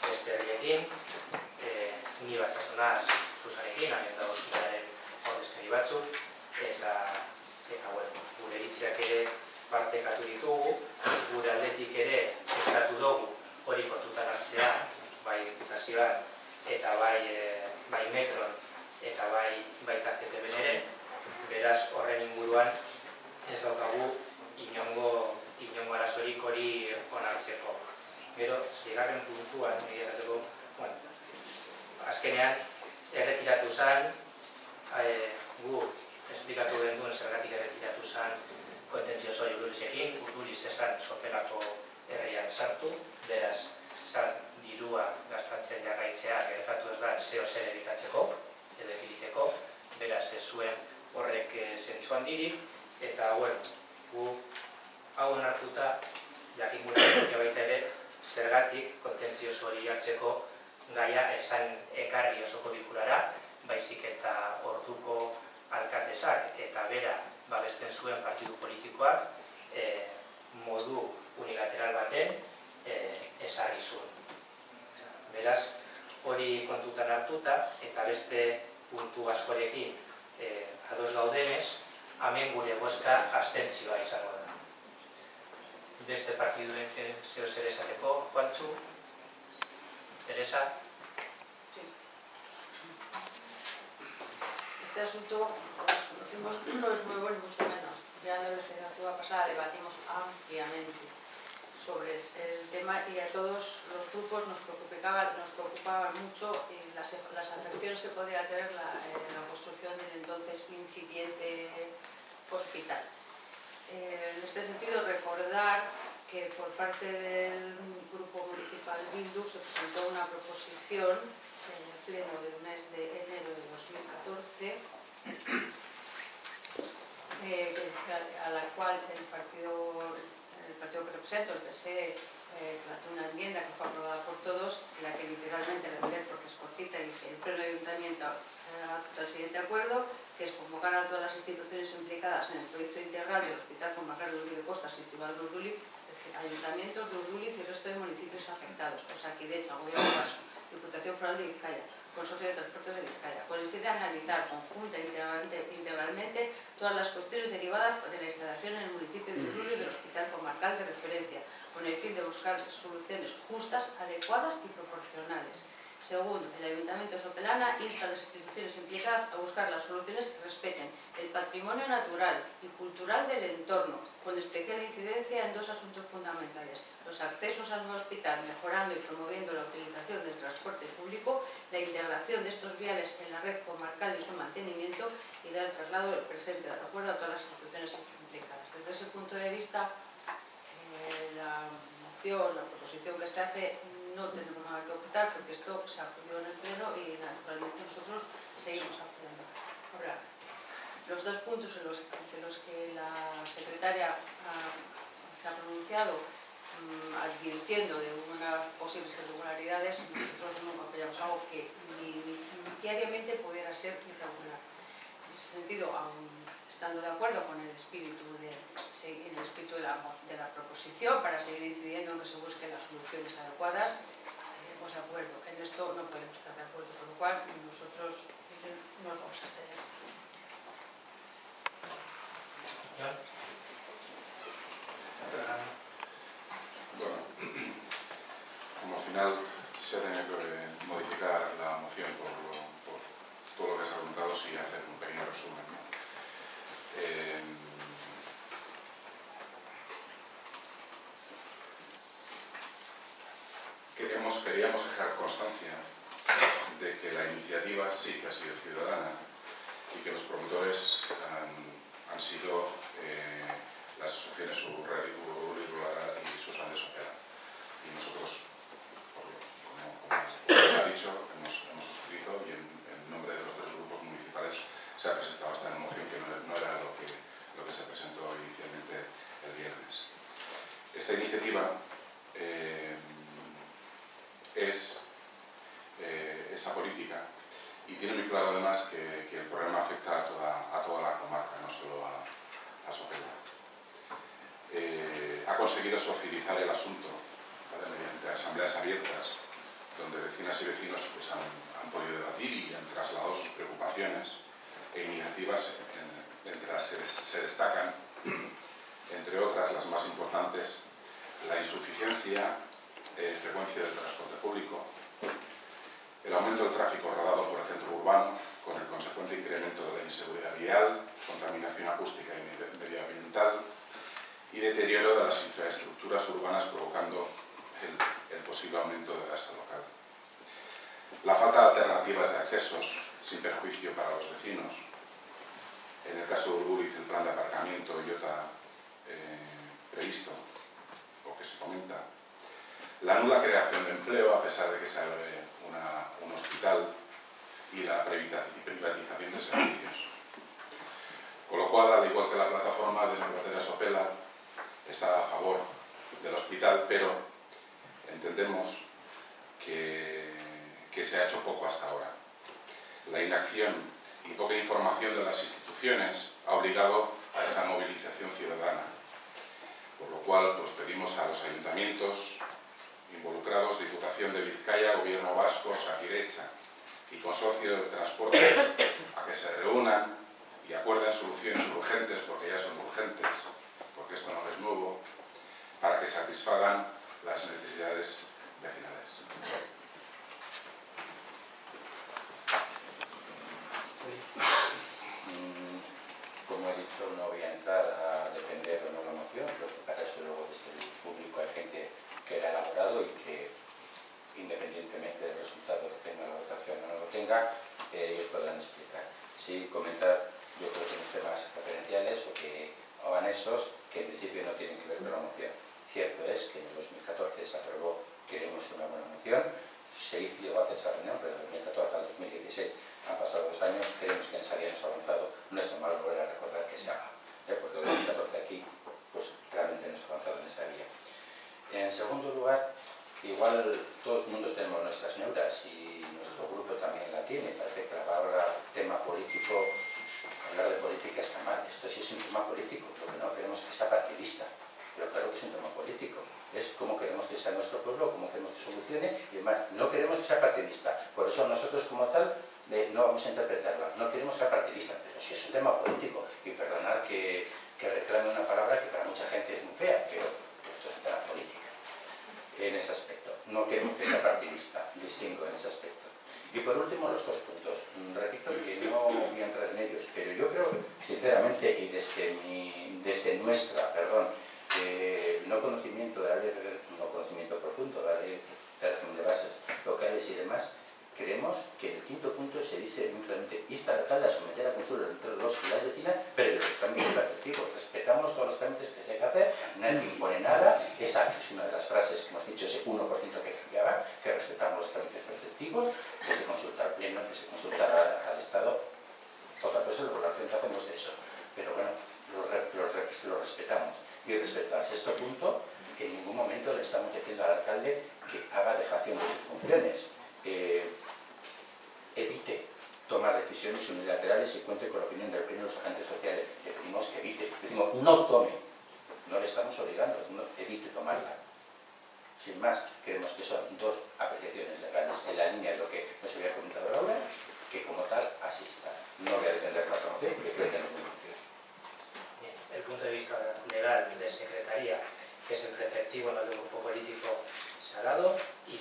beste herriekin, ni batzasunaz Susanekin, hemen dago Susanaren ordezkari batzuk, eta gure iritziak ere partekatu ditugu, gure aldetik ere eskatu dugu hori kontutan hartzea, bai diputazioan eta bai metron eta baita ZTBn ere, beraz horren inguruan ez daukagu inongo arazorik hori onartzeko. Gero, zigarren puntuan, azkenean erretiratu zen, gu esplikatu genduen zergatik erretiratu zen kontentzioso Urdulizekin, Urduliz esan Sopelako herrian sartu, beraz, zan dirua gastatzen jarraitzea gertatu ez da zeo zer egitatzeko, edo egiteko, beraz ez zuen horrek zentzu handirik, eta gu hau onartuta jakin gure baita ere zergatik kontentzioso hori hartzeko gaia esan ekarri osoko bilkurara, baizik eta orduko alkatesak eta bera babesten zuen partidu politikoak modu unilateral baten ezarri zuen. Beraz, hori kontutan hartuta eta beste puntu askorekin ados gaudenez, hemen gure bozka abstentzioa izango da. Beste partiduen zeo zer esateko, Juantxu, Teresa. Sí. Este asunto, como decimos, no es nuevo ni mucho menos. Ya en la legislatura pasada debatimos ampliamente sobre el tema y a todos los grupos nos preocupaba mucho las afecciones que podía tener la construcción del entonces incipiente hospital. En este sentido, recordar que por parte del Grupo Municipal Bildu se presentó una proposición en el pleno del mes de enero de 2014 a la cual el partido que represento, el PSE, trató una enmienda que fue aprobada por todos, la que literalmente la voy a leer porque es cortita y dice: el Pleno de Ayuntamiento acepta el siguiente acuerdo, que es convocar a todas las instituciones implicadas en el proyecto integral del Hospital Comarcal de Urduliz de Costa situado en Urduliz, es decir, ayuntamientos de Urduliz y el resto de municipios afectados, Osakidetza, Gobierno Vasco, Diputación Foral de Vizcaya, Consorcio de Transportes de Vizcaya, con el fin de analizar conjunta e integralmente todas las cuestiones derivadas de la instalación en el municipio de Urduliz del Hospital Comarcal de referencia, con el fin de buscar soluciones justas, adecuadas y proporcionales. Segundo, el Ayuntamiento de Sopelana insta a las instituciones implicadas a buscar las soluciones que respeten el patrimonio natural y cultural del entorno, con especial incidencia en dos asuntos fundamentales: los accesos al nuevo hospital, mejorando y promoviendo la utilización del transporte público, la integración de estos viales en la red comarcal y su mantenimiento, y dar el traslado del presente de acuerdo a todas las instituciones implicadas. Desde ese punto de vista, la moción, la proposición que se hace, no tenemos nada que ocultar porque esto se aprobó en el Pleno y naturalmente nosotros seguimos apoyando. Ahora, los dos puntos en los que la secretaria se ha pronunciado advirtiendo de unas posibles irregularidades, nosotros no apoyamos algo que ni inicialmente pudiera ser irregular. En ese sentido, aún estando de acuerdo con el espíritu de la proposición para seguir incidiendo en que se busquen las soluciones adecuadas, estamos de acuerdo. En esto no podemos estar de acuerdo, con lo cual nosotros nos vamos a abstener. Bueno, como al final se ha tenido que modificar la moción por todo lo que se ha preguntado, sí hacer un pequeño resumen, ¿no? Queríamos dejar constancia de que la iniciativa sí que ha sido ciudadana y que los promotores han sido las asociaciones Urriola y Susan de Sopela. Y nosotros, como se ha dicho, hemos suscrito y en nombre de los tres grupos municipales se ha presentado esta moción que no era lo que se presentó inicialmente el viernes. Esta iniciativa es esa política y tiene muy claro además que el problema afecta a toda la comarca, no solo a Sopela. ha conseguido socializar el asunto, ¿vale?, mediante asambleas abiertas, donde vecinas y vecinos pues, han podido debatir y han trasladado sus preocupaciones e iniciativas, entre las que se destacan, entre otras, las más importantes, la insuficiencia en frecuencia del transporte público, el aumento del tráfico rodado por el centro urbano, con el consecuente incremento de la inseguridad vial, contaminación acústica y medioambiental y deterioro de las infraestructuras urbanas, provocando el posible aumento del gasto local. La falta de alternativas de accesos, sin perjuicio para los vecinos. En el caso de Urduliz, el plan de aparcamiento IOTA previsto, o que se comenta. La nula creación de empleo, a pesar de que se abre un hospital, y la privatización de servicios. Con lo cual, al igual que la plataforma de Neuvatera Sopela está a favor del hospital, pero entendemos que se ha hecho poco hasta ahora. La inacción y poca información de las instituciones ha obligado a esa movilización ciudadana, por lo cual pues, pedimos a los ayuntamientos involucrados, Diputación de Vizcaya, Gobierno Vasco, Osakidetza y Consorcio de Transporte, a que se reúnan y acuerden soluciones urgentes, porque ya son urgentes, porque esto no es nuevo, para que satisfagan las necesidades vecinales. Como he dicho, no voy a entrar a defender o no la moción, creo que para eso luego desde el público hay gente que la ha elaborado y que, independientemente del resultado que tenga la votación o no lo tenga, ellos podrán explicar. Sí, comentar, yo creo que los temas referenciales o que anexos que en principio no tienen que ver con la moción. Cierto es que en el 2014 se aprobó Queremos una buena moción, se llegó a hacer esa reunión, pero de 2014 al 2016 han pasado 2 años, creemos que en esa habíamos avanzado, no es malo volver a recordar que se haga, porque de 2014 aquí pues realmente no se ha avanzado en esa vía. En segundo lugar, igual todos los mundos tenemos nuestras neuras y nuestro grupo también la tiene. Parece que la palabra tema político, hablar de política está mal. Esto sí es un tema político, lo que no queremos es que sea partidista, pero claro que es un tema político. Es cómo queremos que sea nuestro pueblo, cómo queremos que solucione y demás. No queremos que sea partidista, por eso nosotros como tal no vamos a interpretarla. No queremos que sea partidista, pero sí es un tema político. Y perdonar que reclame una palabra que para mucha gente es muy fea, pero esto es un tema político. En ese aspecto, no queremos que sea partidista, distingo en ese aspecto. Y por último, los 2 puntos. Repito que no voy a entrar en ellos, pero yo creo, sinceramente, y desde nuestra, no conocimiento de la ley, no conocimiento profundo de la ley de régimen de bases locales y demás, creemos que en el 5.º punto se dice muy claramente: insta al alcalde a someter a consulta entre los y las vecinas, pero los trámites preceptivos. Respetamos todos los trámites que se hay que hacer, nadie impone nada. Esa es una de las frases que hemos dicho, ese 1% que cambiaba, que respetamos los trámites preceptivos, que se consulta al Pleno, que se consulta al Estado. Otra cosa es la valoración que hacemos de eso. Pero bueno, lo respetamos. Y respecto al 6.º punto, en ningún momento le estamos diciendo al alcalde que haga dejación de sus funciones. Evite tomar decisiones unilaterales y cuente con la opinión del Pleno de los agentes sociales. Le pedimos que evite, le decimos no tome, no le estamos obligando, evite tomarla. Sin más, creemos que son 2 apreciaciones legales en la línea de lo que nos había comentado Laura, que como tal así está. No voy a defender la moción porque creo que no es muy función. Bien, el punto de vista legal de Secretaría, que es el preceptivo, no del grupo político, se ha dado y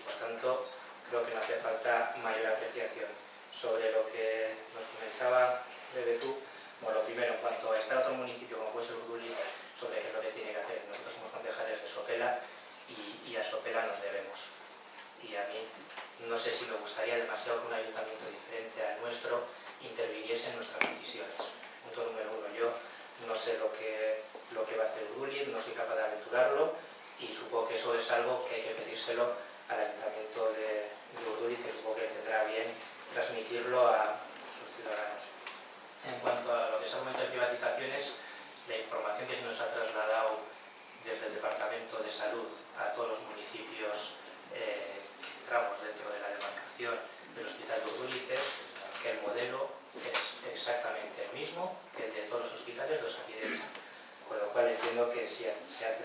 por tanto creo que no hace falta mayor apreciación. Sobre lo que nos comentaba Bebetú, bueno, lo primero, en cuanto a este otro municipio como puede ser Urduliz, sobre qué es lo que tiene que hacer. Nosotros somos concejales de Sopela y a Sopela nos debemos. Y a mí no sé si me gustaría demasiado que un ayuntamiento diferente al nuestro interviniese en nuestras decisiones. Punto número 1, yo no sé lo que va a hacer Urduliz, no soy capaz de aventurarlo y supongo que eso es algo que hay que pedírselo al ayuntamiento de Urduliz, que supongo que tendrá bien transmitirlo a sus ciudadanos. En cuanto a lo que es el aumento de privatizaciones, la información que se nos ha trasladado desde el Departamento de Salud a todos los municipios que entramos dentro de la demarcación del Hospital de Urduliz es que el modelo es exactamente el mismo que el de todos los hospitales de Osakidetza, con lo cual entiendo que si se hace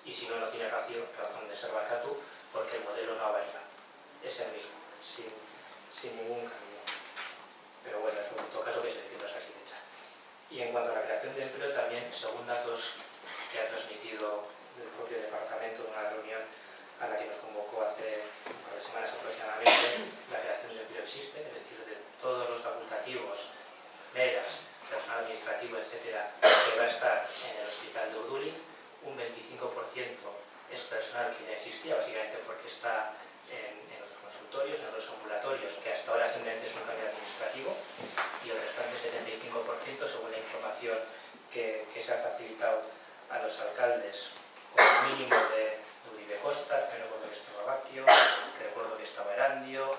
y si no, no tiene razón de ser Barkatu, porque el modelo no ha variado. Es el mismo, sin ningún cambio. Pero bueno, es un todo caso que se defiende a Osakidetza. Y en cuanto a la creación de empleo, también, según datos que ha transmitido del propio departamento en una reunión a la que nos convocó hace un par de semanas aproximadamente, la creación de empleo existe, es decir, de todos los facultativos, meras, personal administrativo, etcétera, que va a estar en el hospital de Urduliz, un 25% es personal que ya existía, básicamente porque está en los consultorios, en los ambulatorios, que hasta ahora simplemente es un cambio administrativo, y el restante 75%, según la información que se ha facilitado a los alcaldes, con el mínimo de Uribe Costa, me recuerdo que estaba Baquio, recuerdo que estaba Erandio,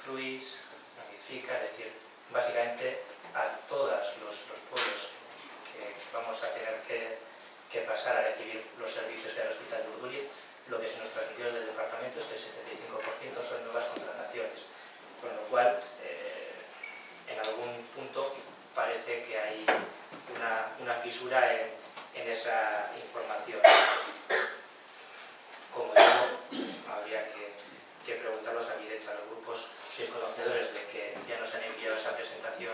Fruis, Magnifica, es decir, básicamente a todos los pueblos que vamos a tener que pasar a recibir los servicios del Hospital de Urduliz, lo que se nos transmitió desde el departamento es que el 75% son nuevas contrataciones, con lo cual en algún punto parece que hay una fisura en esa información. Como digo, habría que preguntarlos a Akidetza, a los grupos, si sois conocedores de que ya nos han enviado esa presentación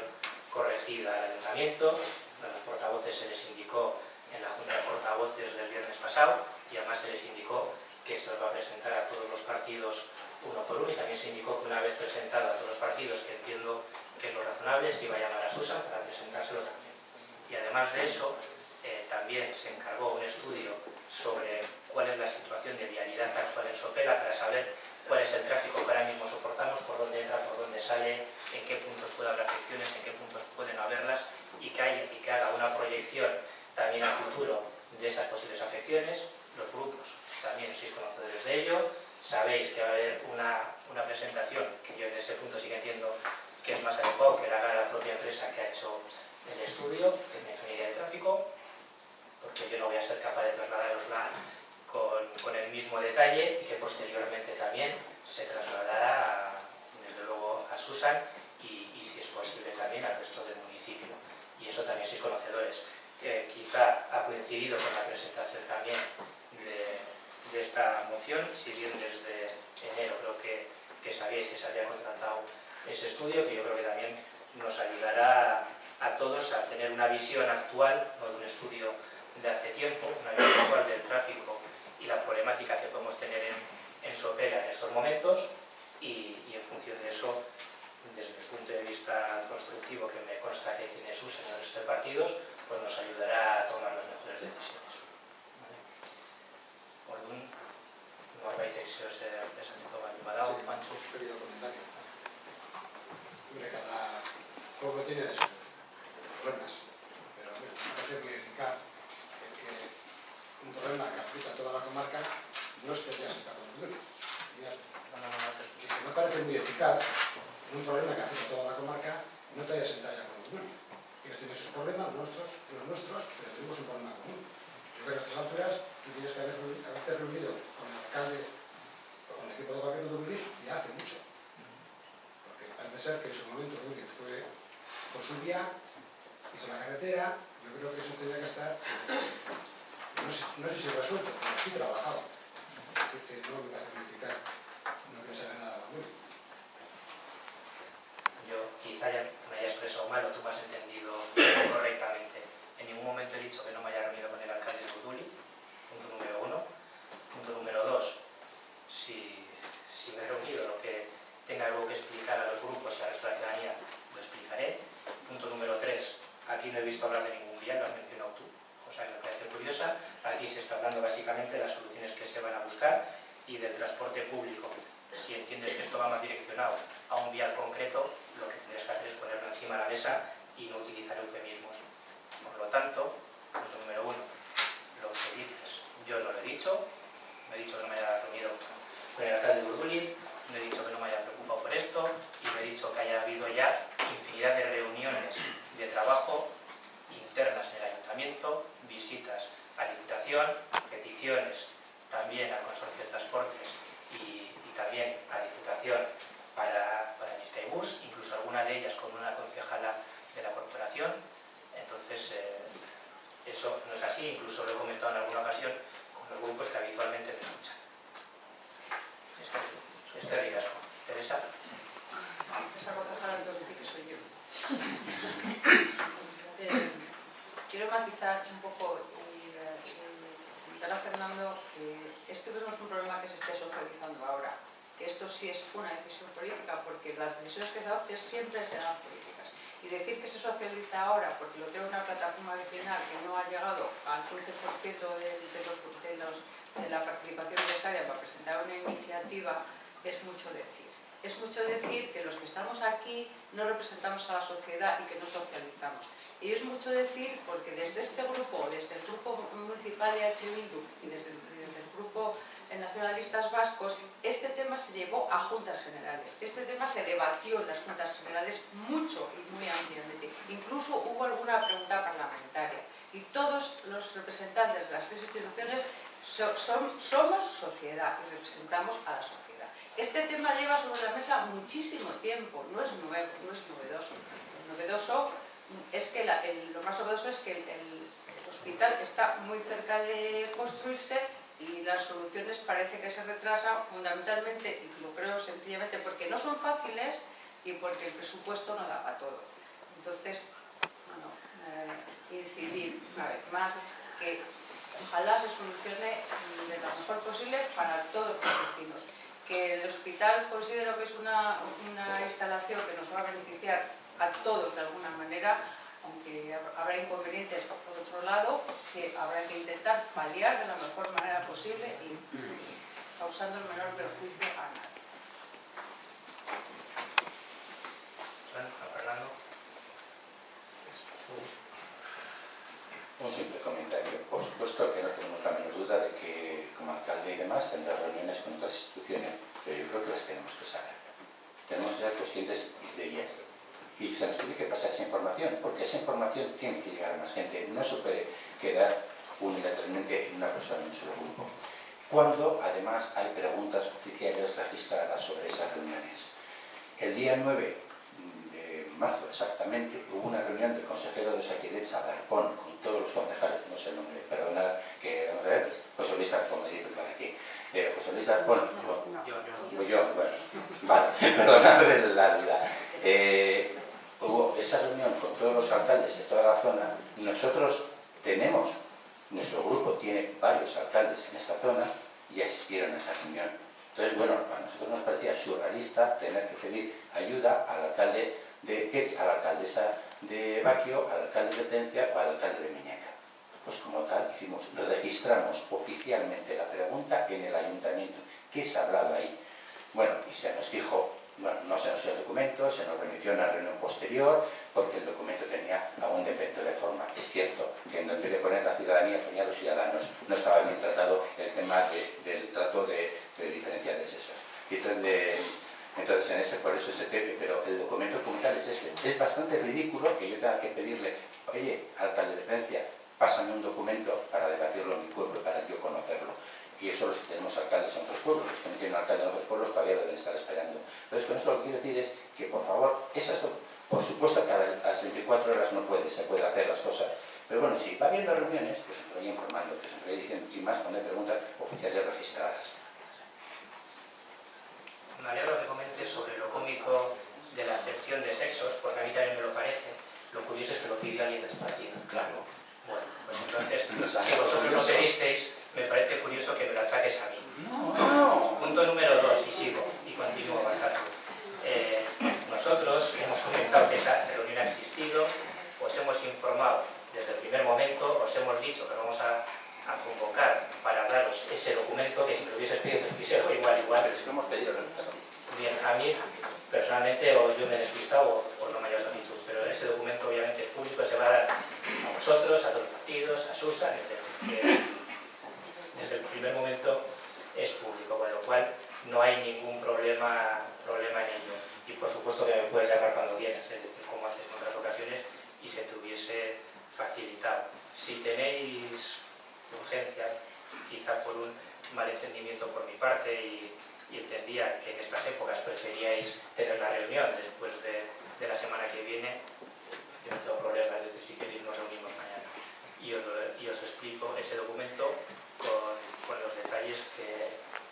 corregida al ayuntamiento. A los portavoces se les indicó en la junta de portavoces del viernes pasado, y además se les indicó que se los va a presentar a todos los partidos uno por uno, y también se indicó que una vez presentado a todos los partidos, que entiendo que es lo razonable, se iba a llamar a Susan para presentárselo también. Y además de eso, también se encargó un estudio sobre cuál es la situación de vialidad actual en Sopela, para saber cuál es el tráfico que ahora mismo soportamos, por dónde entra, por dónde sale, en qué puntos puede haber afecciones, en qué puntos pueden haberlas, y que haga una proyección también a futuro de esas posibles afecciones. Los grupos también sois conocedores de ello, sabéis que va a haber una presentación que yo en ese punto sí que entiendo que es más adecuado que la haga la propia empresa que ha hecho el estudio de ingeniería de tráfico, porque yo no voy a ser capaz de trasladarosla con el mismo detalle, y que posteriormente también se trasladará desde luego a Susan y si es posible también al resto del municipio. Y eso también sois conocedores. Quizá ha coincidido con la presentación también de esta moción, si bien desde enero creo que sabíais que se había contratado ese estudio, que yo creo que también nos ayudará a todos a tener una visión actual, no de un estudio de hace tiempo, una visión actual del tráfico y la problemática que podemos tener en Sopela en estos momentos, y en función de eso, desde el punto de vista constructivo que me consta que tiene Susan en el resto de partidos, pues nos ayudará a tomar las mejores decisiones. Orduan, norbaitek zehoz esateko baldin badago, Pantxu. Querido comentario. Hombre, cada pueblo tiene de sus problemas, pero me parece muy eficaz el que un problema que afecta a toda la comarca no esté ya sentado en el mundo. Que me parece muy eficaz un problema que afecta a toda la comarca no te haya sentado ya con el mundo. Ellos tienen sus problemas, los nuestros, pero tenemos un problema común. Yo creo que a estas alturas tú tienes que haberte reunido con el alcalde o con el equipo de gobierno de Urduliz ya hace mucho. Porque parece ser que en su momento Urduliz fue por su vía, hizo la carretera. Yo creo que eso tendría que estar, no sé si resuelto, pero sí trabajado. Así que no me parece muy eficaz, no quiero saber nada de Urduliz. Yo quizá ya me haya expresado mal o tú me has entendido correctamente. En ningún momento he dicho que no me haya reunido con el alcalde de Urduliz, punto número 1. Punto número 2, si me he reunido, lo que tenga algo que explicar a los grupos y a la ciudadanía, lo explicaré. Punto número 3, aquí no he visto hablar de ningún vial, lo has mencionado tú, cosa que me parece curiosa. Aquí se está hablando básicamente de las soluciones que se van a buscar y del transporte público. Si entiendes que esto va más direccionado a un vial concreto, lo que tendrías que hacer es ponerlo encima de la mesa y no utilizar eufemismos. Por lo tanto, punto número 1, lo que dices, yo no lo he dicho, no he dicho que no me haya reunido con el alcalde de Urduliz, no he dicho que no me haya preocupado por esto, y no he dicho que haya habido ya infinidad de reuniones de trabajo internas en el ayuntamiento, visitas a Diputación, peticiones también al Consorcio de Transportes y también a Diputación para Bizkaibus, incluso alguna de ellas con una concejala de la corporación. Entonces, eso no es así, incluso lo he comentado en alguna ocasión con los grupos que habitualmente me escuchan. Es que ricasco. Teresa. Esa concejala entonces dice que soy yo. Quiero matizar un poco y comentar a Fernando que esto no es un problema que se esté socializando ahora, que esto sí es una decisión política, porque las decisiones que se adopten siempre serán políticas. Y decir que se socializa ahora porque lo tiene una plataforma vecinal que no ha llegado al 15% de la participación necesaria para presentar una iniciativa es mucho decir. Es mucho decir que los que estamos aquí no representamos a la sociedad y que no socializamos. Y es mucho decir porque desde este grupo, desde el grupo municipal de EH Bildu y desde el grupo nacionalistas vascos, este tema se llevó a Juntas Generales. Este tema se debatió en las Juntas Generales mucho y muy ampliamente. Incluso hubo alguna pregunta parlamentaria. Y todos los representantes de las tres instituciones somos sociedad y representamos a la sociedad. Este tema lleva sobre la mesa muchísimo tiempo, no es nuevo, no es novedoso. Lo novedoso es que lo más novedoso es que el hospital está muy cerca de construirse y las soluciones parece que se retrasan fundamentalmente, y lo creo sencillamente porque no son fáciles y porque el presupuesto no da para todo. Entonces, bueno, incidir una vez más que ojalá se solucione de lo mejor posible para todos los vecinos. Que el hospital considero que es una instalación que nos va a beneficiar a todos de alguna manera, aunque habrá inconvenientes por otro lado, que habrá que intentar paliar de la mejor manera posible y causando el menor perjuicio a nadie. Fernando. Un simple comentario. Por supuesto que no tenemos la menor duda de que como alcalde y demás tendrá reuniones con otras instituciones, pero yo creo que las tenemos que saber. Tenemos que ser conscientes de ellas. Y se nos tiene que pasar esa información, porque esa información tiene que llegar a más gente. No se puede quedar unilateralmente en una persona, en un solo grupo. Cuando además hay preguntas oficiales registradas sobre esas reuniones. El día 9 de marzo exactamente hubo una reunión del consejero de Osakidetza, Darpón, con todos los concejales, no sé el nombre, perdonad que vamos a ver, José Luis Darpón me dice por aquí. José Luis Darpón, yo, bueno, vale, perdonad la duda. Hubo esa reunión con todos los alcaldes de toda la zona y nosotros tenemos, nuestro grupo tiene varios alcaldes en esta zona y asistieron a esa reunión. Entonces, bueno, a nosotros nos parecía surrealista tener que pedir ayuda al alcalde a la alcaldesa de Baquio, al alcalde de Tencia o al alcalde de Miñeca. Pues como tal, registramos oficialmente la pregunta en el ayuntamiento. ¿Qué se ha hablado ahí? Bueno, y se nos dijo, bueno, no se nos dio el documento, se nos remitió a una reunión posterior, porque el documento tenía algún defecto de forma. Es cierto que en vez de poner la ciudadanía, ponía los ciudadanos. No estaba bien tratado el tema del trato de diferencia de sexos. Y entonces en ese, por eso ese tema, pero el documento como tal es este. Es bastante ridículo que yo tenga que pedirle, oye, alcalde de Tencia, pásame un documento para debatirlo en mi pueblo, para yo conocerlo. Y eso los que tenemos alcaldes en otros pueblos, los que no tienen alcalde en otros pueblos todavía lo deben estar esperando. Entonces con esto lo que quiero decir es que por favor, por supuesto que a las 24 horas no se puede hacer las cosas, pero bueno, si va habiendo reuniones, pues se vaya informando, que se vaya diciendo, y más cuando hay preguntas oficiales registradas. Me alegro que comentes sobre lo cómico de la acepción de sexos, porque a mí también me lo parece. Lo curioso es que lo pidió alguien de tu partido. Claro. Bueno, pues entonces, si vosotros lo pedisteis, me parece curioso que me lo achaques a mí. No. Punto número 2, y sigo, y continúo avanzando. Nosotros hemos comentado que esa reunión ha existido, os hemos informado desde el primer momento, os hemos dicho que vamos a convocar para daros ese documento, que si me lo hubieses pedido, te lo hubiese igual. Pero es que hemos pedido resultados. Bien, a mí, personalmente, o yo me he despistado o no me haya solicitud, pero ese documento obviamente es público, se va a dar a vosotros, a todos los partidos, a SUSA, desde el primer momento es público, con lo cual no hay ningún problema en ello. Y por supuesto que me puedes llamar cuando quieras, es decir, como haces en otras ocasiones, y se te hubiese facilitado. Si tenéis urgencias, quizá por un malentendimiento por mi parte y entendía que en estas épocas preferíais tener la reunión después de la semana que viene, yo no tengo problemas, es decir, si queréis nos reunimos mañana y os explico ese documento con detalles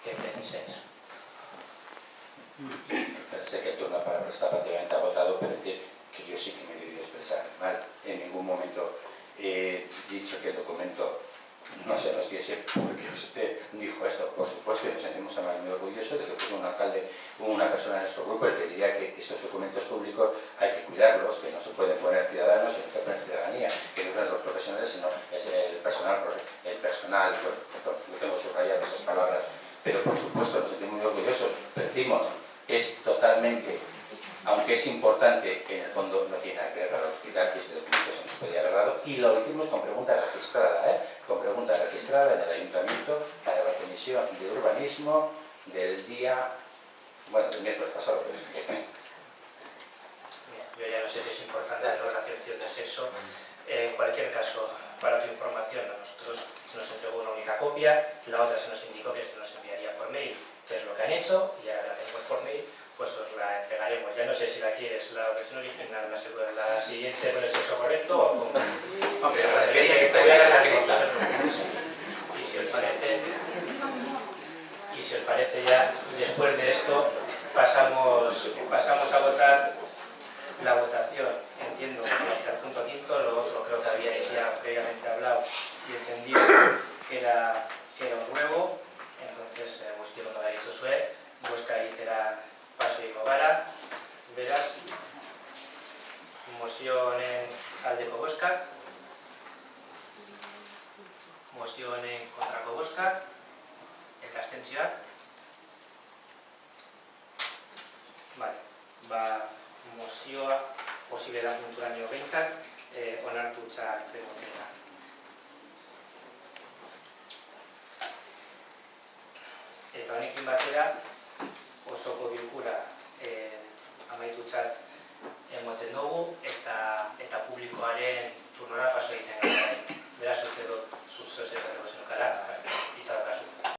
que preciséis. Sé que el turno de palabra está prácticamente agotado, pero decir que yo sí que me he debido expresar mal. En ningún momento he dicho que el documento no se nos diese porque usted dijo esto. Por supuesto que nos sentimos muy orgullosos de que fuese un alcalde o una persona de nuestro grupo el que diría que estos documentos públicos hay que cuidarlos, que no se pueden poner ciudadanos, sino que poner ciudadanía, que no son los profesionales, sino es el personal, yo tengo subrayadas esas palabras, pero por supuesto nos sentimos muy orgullosos, pero decimos, es totalmente, aunque es importante, en el fondo no tiene nada que ver para el hospital, que este documento se nos podía haber dado, y lo hicimos con pregunta registrada, con pregunta registrada en el ayuntamiento para la comisión de urbanismo del día, del miércoles pasado, pero es que... Yo ya no sé si es importante la acepción de sexo. En cualquier caso, para tu información, a nosotros se nos entregó una única copia, la otra se nos indicó que se nos enviaría por mail, que es lo que han hecho, y ahora la tenemos por mail, pues os la entregaremos. Ya no sé si la quieres, la versión original, la siguiente con el sexo correcto o con... Hombre, agradecería que estuviera escrita. Y si os parece ya, después de esto, pasamos a votar la votación. Entiendo que hasta el punto quinto, lo otro creo que habíais ya previamente hablado y entendido que era un nuevo. Entonces, guztiok ondo da dituzue, bozka egitera paso egingo gara. Beraz, mozio honen aldeko bozkak, mozio honen kontrako bozkak, eta abstentzioak. Mozioa posible da punturaino behintzat, onartutzat demotena. Eta honekin batera, osoko bilkura amaitutzat emoten dugu, eta publikoaren turnora paso egiten gara. Beraz, uste dut, zuzeo zenukala.